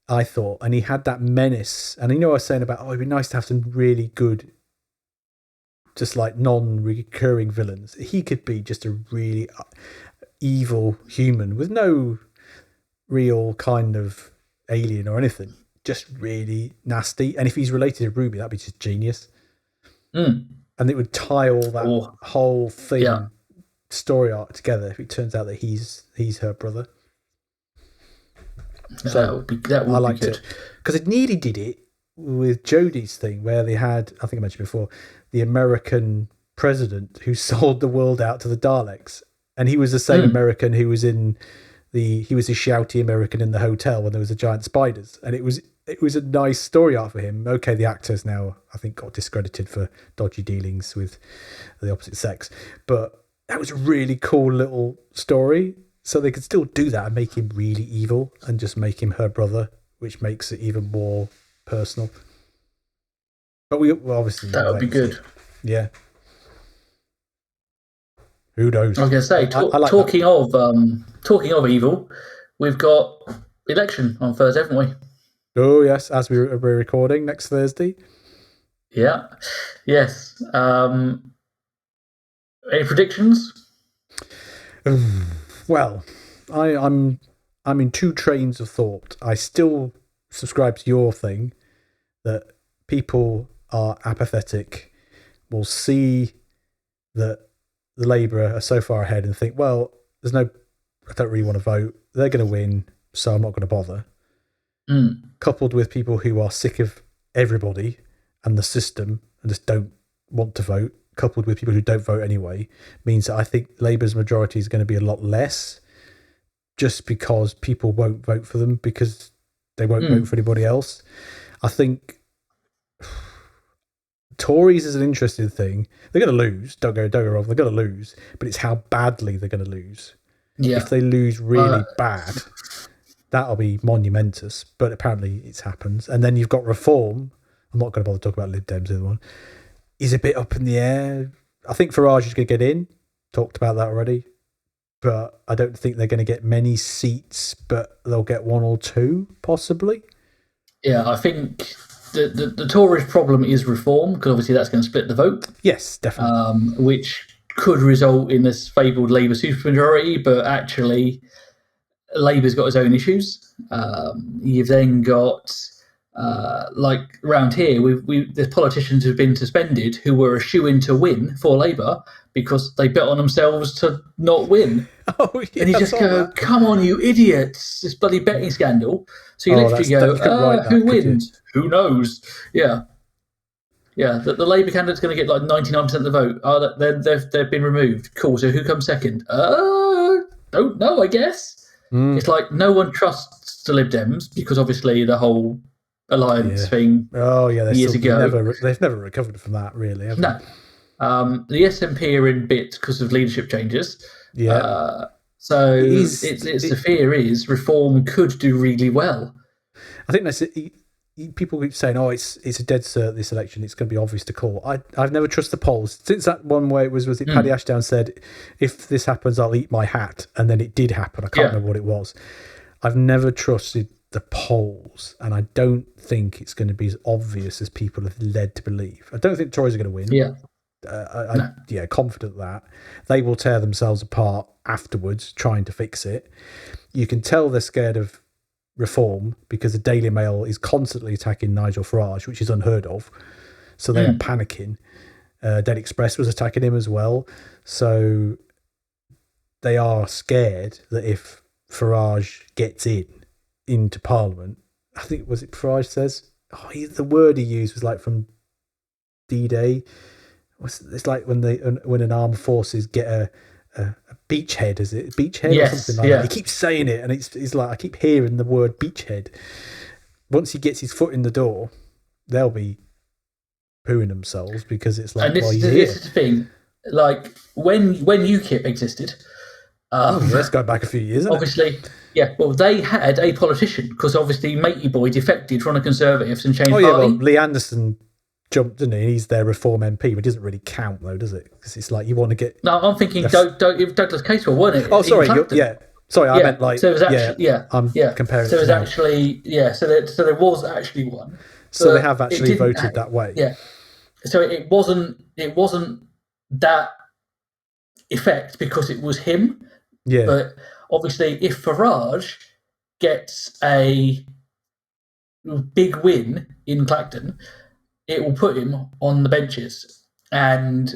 I thought, and he had that menace. And I was saying about, it'd be nice to have some really good, just like non-recurring villains. He could be just a really evil human with no real kind of alien or anything, just really nasty. And if he's related to Ruby, that'd be just genius. And it would tie all that whole thing, story arc together if it turns out that he's her brother. So that would I liked be good. it, because it nearly did it with Jodie's thing, where they had, I think I mentioned before, the American president who sold the world out to the Daleks, and he was the same American who was he was a shouty American in the hotel when there was the giant spiders, and it was a nice story arc for him. Okay, the actor's now, I think, got discredited for dodgy dealings with the opposite sex, but that was a really cool little story. So they could still do that and make him really evil and just make him her brother, which makes it even more personal. But we obviously... That would be good. Yeah. Who knows? I was going to say, talking of evil, we've got election on Thursday, haven't we? Oh, yes, as we're recording next Thursday. Yeah. Yes. Any predictions? Well, I'm in two trains of thought. I still subscribe to your thing that people are apathetic, will see that the Labour are so far ahead and think, well, I don't really want to vote. They're going to win, so I'm not going to bother. Coupled with people who are sick of everybody and the system and just don't want to vote, coupled with people who don't vote anyway, means that I think Labour's majority is going to be a lot less, just because people won't vote for them because they won't vote for anybody else. I think Tories is an interesting thing. They're going to lose. Don't go wrong. They're going to lose, but it's how badly they're going to lose. Yeah. If they lose really bad, that'll be monumentous. But apparently, it happens. And then you've got Reform. I'm not going to bother talking about Lib Dems. The other one is a bit up in the air. I think Farage is going to get in. Talked about that already. But I don't think they're going to get many seats, but they'll get 1 or 2, possibly. Yeah, I think the Tories' problem is Reform, because obviously that's going to split the vote. Yes, definitely. Which could result in this fabled Labour supermajority, but actually Labour's got its own issues. You've then got, like around here, there's politicians who've been suspended who were a shoo-in to win for Labour because they bet on themselves to not win. Oh, yeah, and you just go, come on, you idiots, this bloody betting scandal. So you literally go, who wins? Who knows? Yeah. Yeah, the Labour candidate's going to get like 99% of the vote. They've been removed. Cool, so who comes second? Don't know, I guess. It's like no one trusts the Lib Dems because obviously the whole alliance thing years ago. They've never recovered from that, really, have they? No. The SNP are in bits because of leadership changes. Yeah. So the fear is Reform could do really well. I think that's it. People keep saying, "Oh, it's a dead cert this election. It's going to be obvious to call." I've never trusted the polls since that one where it was it Paddy Ashdown said, "If this happens, I'll eat my hat," and then it did happen. I can't remember what it was. I've never trusted the polls, and I don't think it's going to be as obvious as people have led to believe. I don't think the Tories are going to win. Yeah. Confident that they will tear themselves apart afterwards trying to fix it. You can tell they're scared of Reform because the Daily Mail is constantly attacking Nigel Farage, which is unheard of. So they are panicking. Daily Express was attacking him as well. So they are scared that if Farage gets into Parliament, I think was it Farage says, the word he used was like from D-Day. It's like when an armed forces get a beachhead, is it beachhead or something like that? He keeps saying it, and it's like I keep hearing the word beachhead. Once he gets his foot in the door, they'll be pooing themselves because it's like, this is the thing. Like when UKIP existed, let's go back a few years. Obviously, well, they had a politician because obviously Matey Boy defected from the Conservatives and changed party. Well, Lee Anderson jumped, didn't he? He's their Reform MP, but it doesn't really count though, does it? Because it's like you want to get. No, I'm thinking Douglas Casewell, wasn't it? Oh, sorry, sorry, I meant like. So it was actually, I'm comparing. So it was actually, So there was actually one. So they have actually voted that way. Yeah. So it wasn't that effect because it was him. Yeah. But obviously, if Farage gets a big win in Clacton, it will put him on the benches. And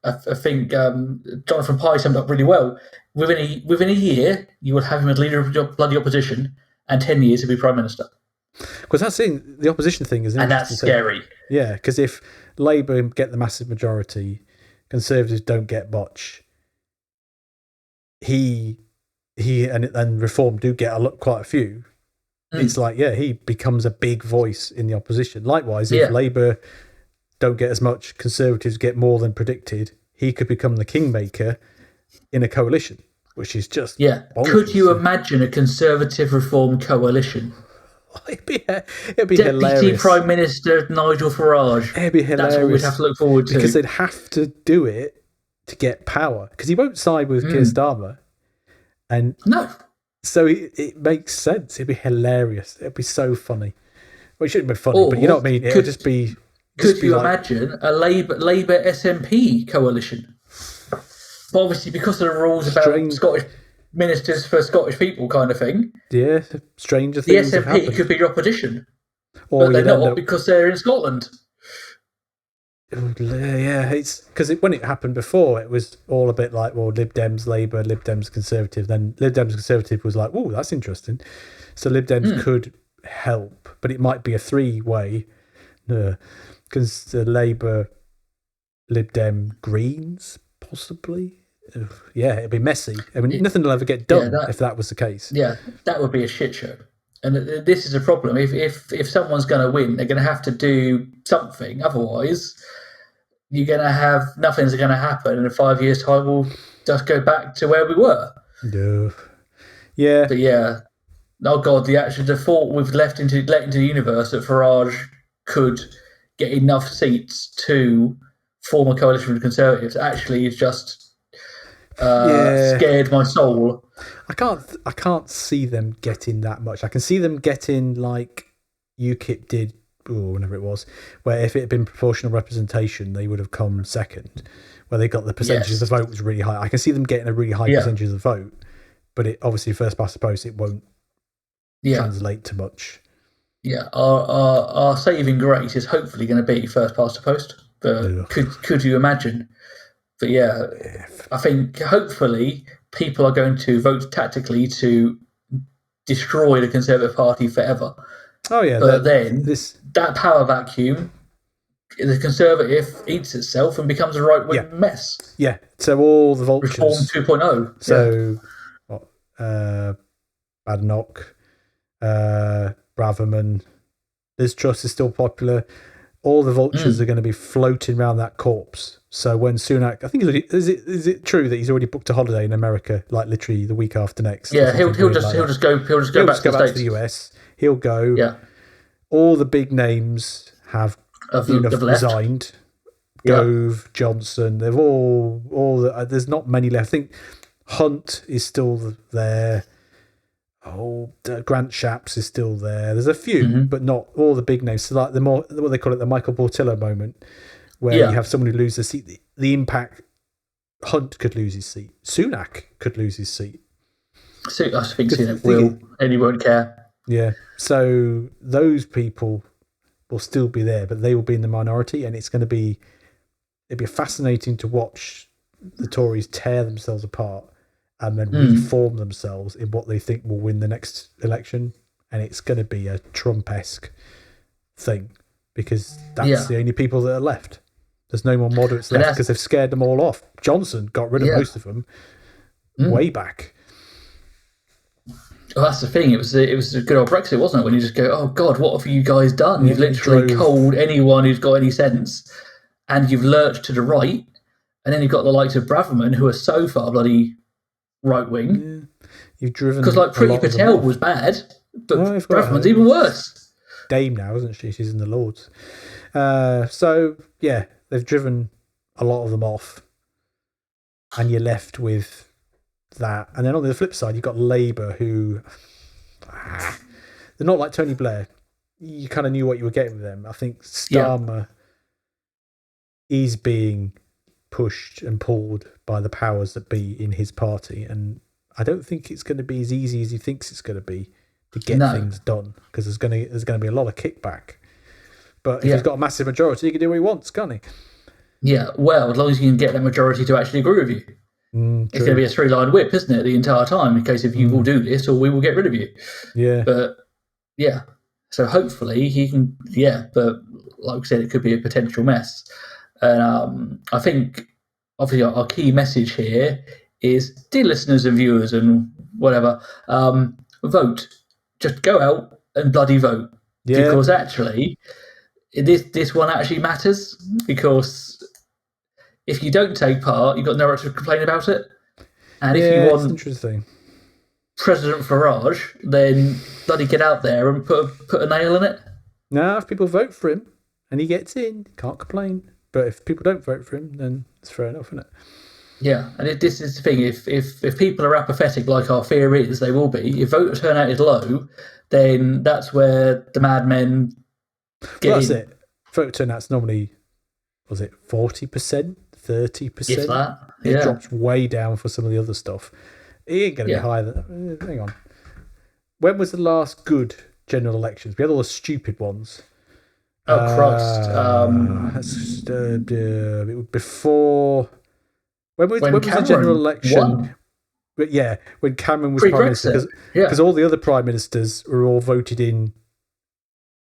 I think Jonathan Pye summed up really well. Within a year, you will have him as leader of the bloody opposition, and 10 years he'll be Prime Minister. Because that's the opposition thing is, and that's scary. Yeah, because if Labour get the massive majority, Conservatives don't get much. He and Reform do get quite a few. It's like, he becomes a big voice in the opposition. Likewise, if Labour don't get as much, Conservatives get more than predicted, he could become the kingmaker in a coalition, which is just bonkers. Could you imagine a Conservative Reform coalition? It'd be Deputy hilarious. Prime Minister Nigel Farage. It'd be hilarious. That's what we'd have to look forward to. Because they'd have to do it to get power. Because he won't side with Keir Starmer. And no. So it makes sense. It'd be hilarious. It'd be so funny. Well, it shouldn't be funny, but you know what I mean? It'd just be... Could you imagine a Labour SNP coalition? But obviously, because of the rules about Scottish ministers for Scottish people kind of thing. Yeah, stranger things the SNP could be your opposition. But they're not because they're in Scotland. Yeah, it's because when it happened before, it was all a bit like, well, Lib Dems, Labour, Lib Dems, Conservative. Then Lib Dems, Conservative was like, oh, that's interesting. So Lib Dems could help, but it might be a three-way. Because the Labour, Lib Dem, Greens, possibly. Yeah, it'd be messy. I mean, nothing will ever get done if that was the case. Yeah, that would be a shit show. And this is a problem. If someone's going to win, they're going to have to do something. Otherwise, you're going to have nothing's going to happen. And in 5 years' time, we'll just go back to where we were. No. Yeah. But yeah, oh god, the thought we've let into the universe that Farage could get enough seats to form a coalition with the Conservatives actually is just scared my soul. I can't see them getting that much. I can see them getting like UKIP did, whenever it was, where if it had been proportional representation, they would have come second, where they got the percentage of the vote was really high. I can see them getting a really high percentage of the vote, but it obviously first past the post, it won't translate to much. Yeah, our saving grace is hopefully going to be first past the post. But could you imagine? But yeah, I think hopefully people are going to vote tactically to destroy the Conservative Party forever. Oh yeah, but that power vacuum, the Conservative eats itself and becomes a right-wing mess. Yeah, so all the vultures. Reform 2.0. So, Badenoch, Braverman, Liz Truss is still popular. All the vultures are going to be floating around that corpse. So when Sunak, I think is it true that he's already booked a holiday in America, like literally the week after next? Yeah, he'll just go back to the US. He'll go. Yeah. All the big names have resigned. Gove, Johnson, they've all. There's not many left. I think Hunt is still there. Grant Shapps is still there. There's a few, but not all the big names. So like what they call it, the Michael Portillo moment, where you have someone who loses a seat. The impact. Hunt could lose his seat. Sunak could lose his seat. I think Sunak will, and he won't care. Yeah. So those people will still be there, but they will be in the minority, and it'd be fascinating to watch the Tories tear themselves apart and then reform themselves in what they think will win the next election. And it's going to be a Trump-esque thing because that's the only people that are left. There's no more moderates left because they've scared them all off. Johnson got rid of most of them way back. Well, that's the thing. It was a good old Brexit, wasn't it? When you just go, oh God, what have you guys done? You've literally cold anyone who's got any sense, and you've lurched to the right, and then you've got the likes of Braverman, who are so far bloody right wing. Yeah. You've driven because like Priti Patel was bad, but Braverman's even worse. Dame now, isn't she? She's in the Lords. So yeah, they've driven a lot of them off, and you're left with that. And then on the flip side, you've got Labour, who they're not like Tony Blair. You kind of knew what you were getting with them. I think Starmer is being pushed and pulled by the powers that be in his party, and I don't think it's going to be as easy as he thinks it's going to be to get things done, because there's going to be a lot of kickback. But if he's got a massive majority, he can do what he wants, can't he? Yeah, well, as long as you can get that majority to actually agree with you. It's going to be a three-line whip, isn't it, the entire time, in case if you will do this or we will get rid of you. Yeah. But, yeah. So hopefully he can, but like we said, it could be a potential mess. And I think, obviously, our key message here is, dear listeners and viewers and whatever, vote. Just go out and bloody vote. Yeah. Because actually, this one actually matters, because if you don't take part, you've got no right to complain about it. And if you want interesting. President Farage, then bloody get out there and put a nail in it. No, if people vote for him and he gets in, can't complain. But if people don't vote for him, then it's fair enough, isn't it? Yeah, and this is the thing. If people are apathetic, like our fear is, they will be. If voter turnout is low, then that's where the madmen get that's in. it. Voter turnout's normally, was it 40%, 30%? If that, It drops way down for some of the other stuff. It ain't going to be higher than... Hang on. When was the last good general elections? We had all the stupid ones. Oh, Christ. It was before... When was the general election? Won. But yeah, when Cameron was Prime Minister. Because all the other Prime Ministers were all voted in,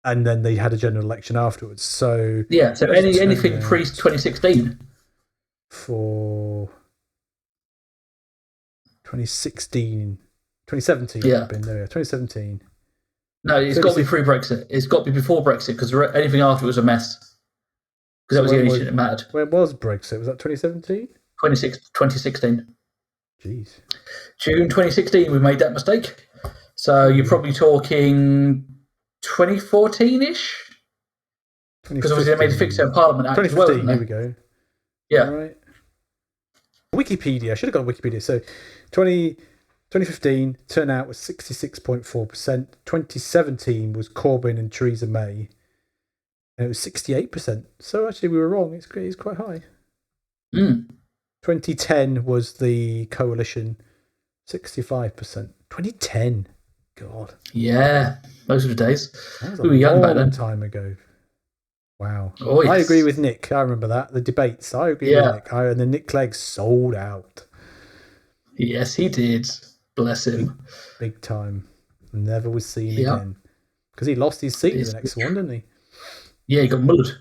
and then they had a general election afterwards. So anything pre-2016? For 2016... 2017 there we 2017. No, it's got to be pre-Brexit. It's got to be before Brexit, because anything after was a mess. Because that was the only shit that mattered. When was Brexit? Was that 2017? 2016. Jeez. June 2016, we made that mistake. So you're probably talking 2014-ish? Because obviously they made the Fixed Term Parliament Act as well, 2015, here we go. Yeah. All right. Wikipedia. I should have gone Wikipedia. So 2015, turnout was 66.4%. 2017 was Corbyn and Theresa May. And it was 68%. So actually we were wrong. It's quite high. 2010 was the coalition, 65%. 2010. God. Yeah. Those were the days. That was we were young back then. A long time ago. Wow. Oh, yes. I agree with Nick. I remember that. The debates. I agree with Nick. And then Nick Clegg sold out. Yes, he did. Bless him. Big time. Never was seen again. Because he lost his seat in the next one, didn't he? Yeah, he got mullered.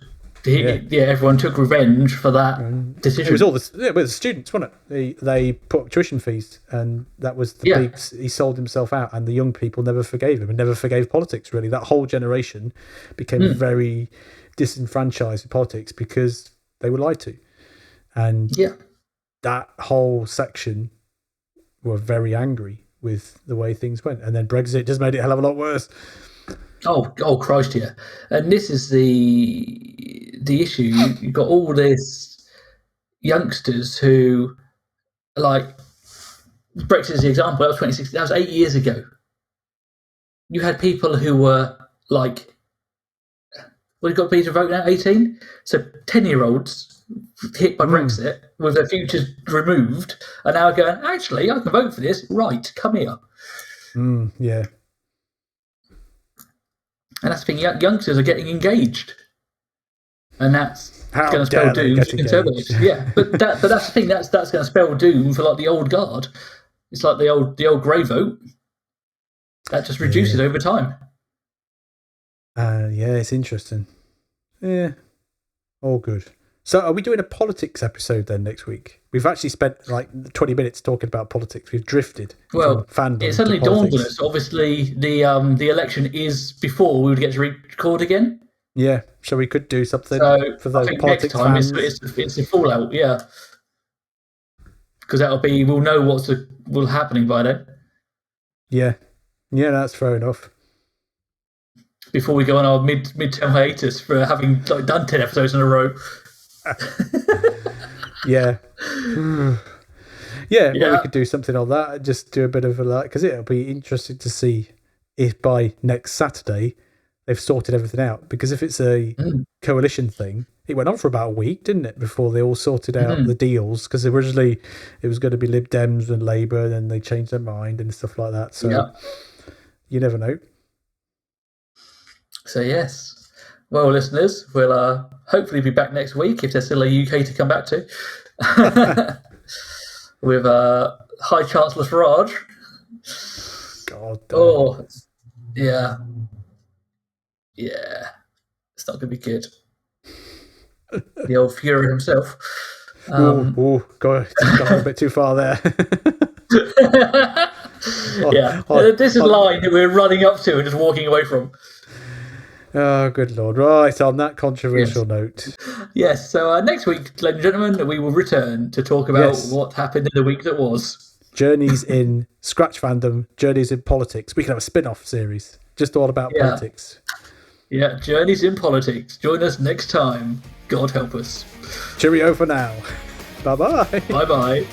Everyone took revenge for that decision. It was all the students, wasn't it? They put up tuition fees, and that was the big. He sold himself out, and the young people never forgave him, and never forgave politics. Really, that whole generation became very disenfranchised with politics because they were lied to, and that whole section were very angry with the way things went, and then Brexit just made it a hell of a lot worse. Oh Christ, yeah. And this is the issue. You've got all these youngsters who, like, Brexit is the example. That was 2016. That was 8 years ago. You had people who were like, you've got to be to vote now, 18? So 10-year-olds hit by Brexit with their futures removed are now going, actually, I can vote for this. Right, come here. Yeah. And that's the thing, youngsters are getting engaged. And that's going to spell doom for conservatives. Yeah, but that's the thing, that's going to spell doom for like the old guard. It's like the old grey vote. That just reduces over time. It's interesting. Yeah, all good. So are we doing a politics episode then next week? We've actually spent like 20 minutes talking about politics. We've drifted. Well, Fandom it suddenly dawned on us. Obviously, the election is before we would get to record again. Yeah, so we could do something for those I think politics next time fans. It's a fallout, yeah. Because we'll know what's happening by then. Yeah, that's fair enough. Before we go on our midterm hiatus for having done 10 episodes in a row. Yeah. Well, we could do something on that. Just do a bit of because it'll be interesting to see if by next Saturday they've sorted everything out. Because if it's a coalition thing, it went on for about a week, didn't it, before they all sorted out the deals? Because originally it was going to be Lib Dems and Labour, and then they changed their mind and stuff like that. So you never know. So yes. Well, listeners, we'll hopefully be back next week if there's still a UK to come back to. With High Chancellor Farage. God damn. Oh, yeah. Yeah. It's not going to be good. The old Fuhrer himself. Gone a bit too far there. This is a line that we're running up to and just walking away from. Oh, good Lord. Right, on that controversial note. Yes, so next week, ladies and gentlemen, we will return to talk about what happened in the week that was. Journeys in Scratch Fandom, Journeys in Politics. We can have a spin-off series, just all about politics. Yeah, Journeys in Politics. Join us next time. God help us. Cheerio for now. Bye-bye. Bye-bye.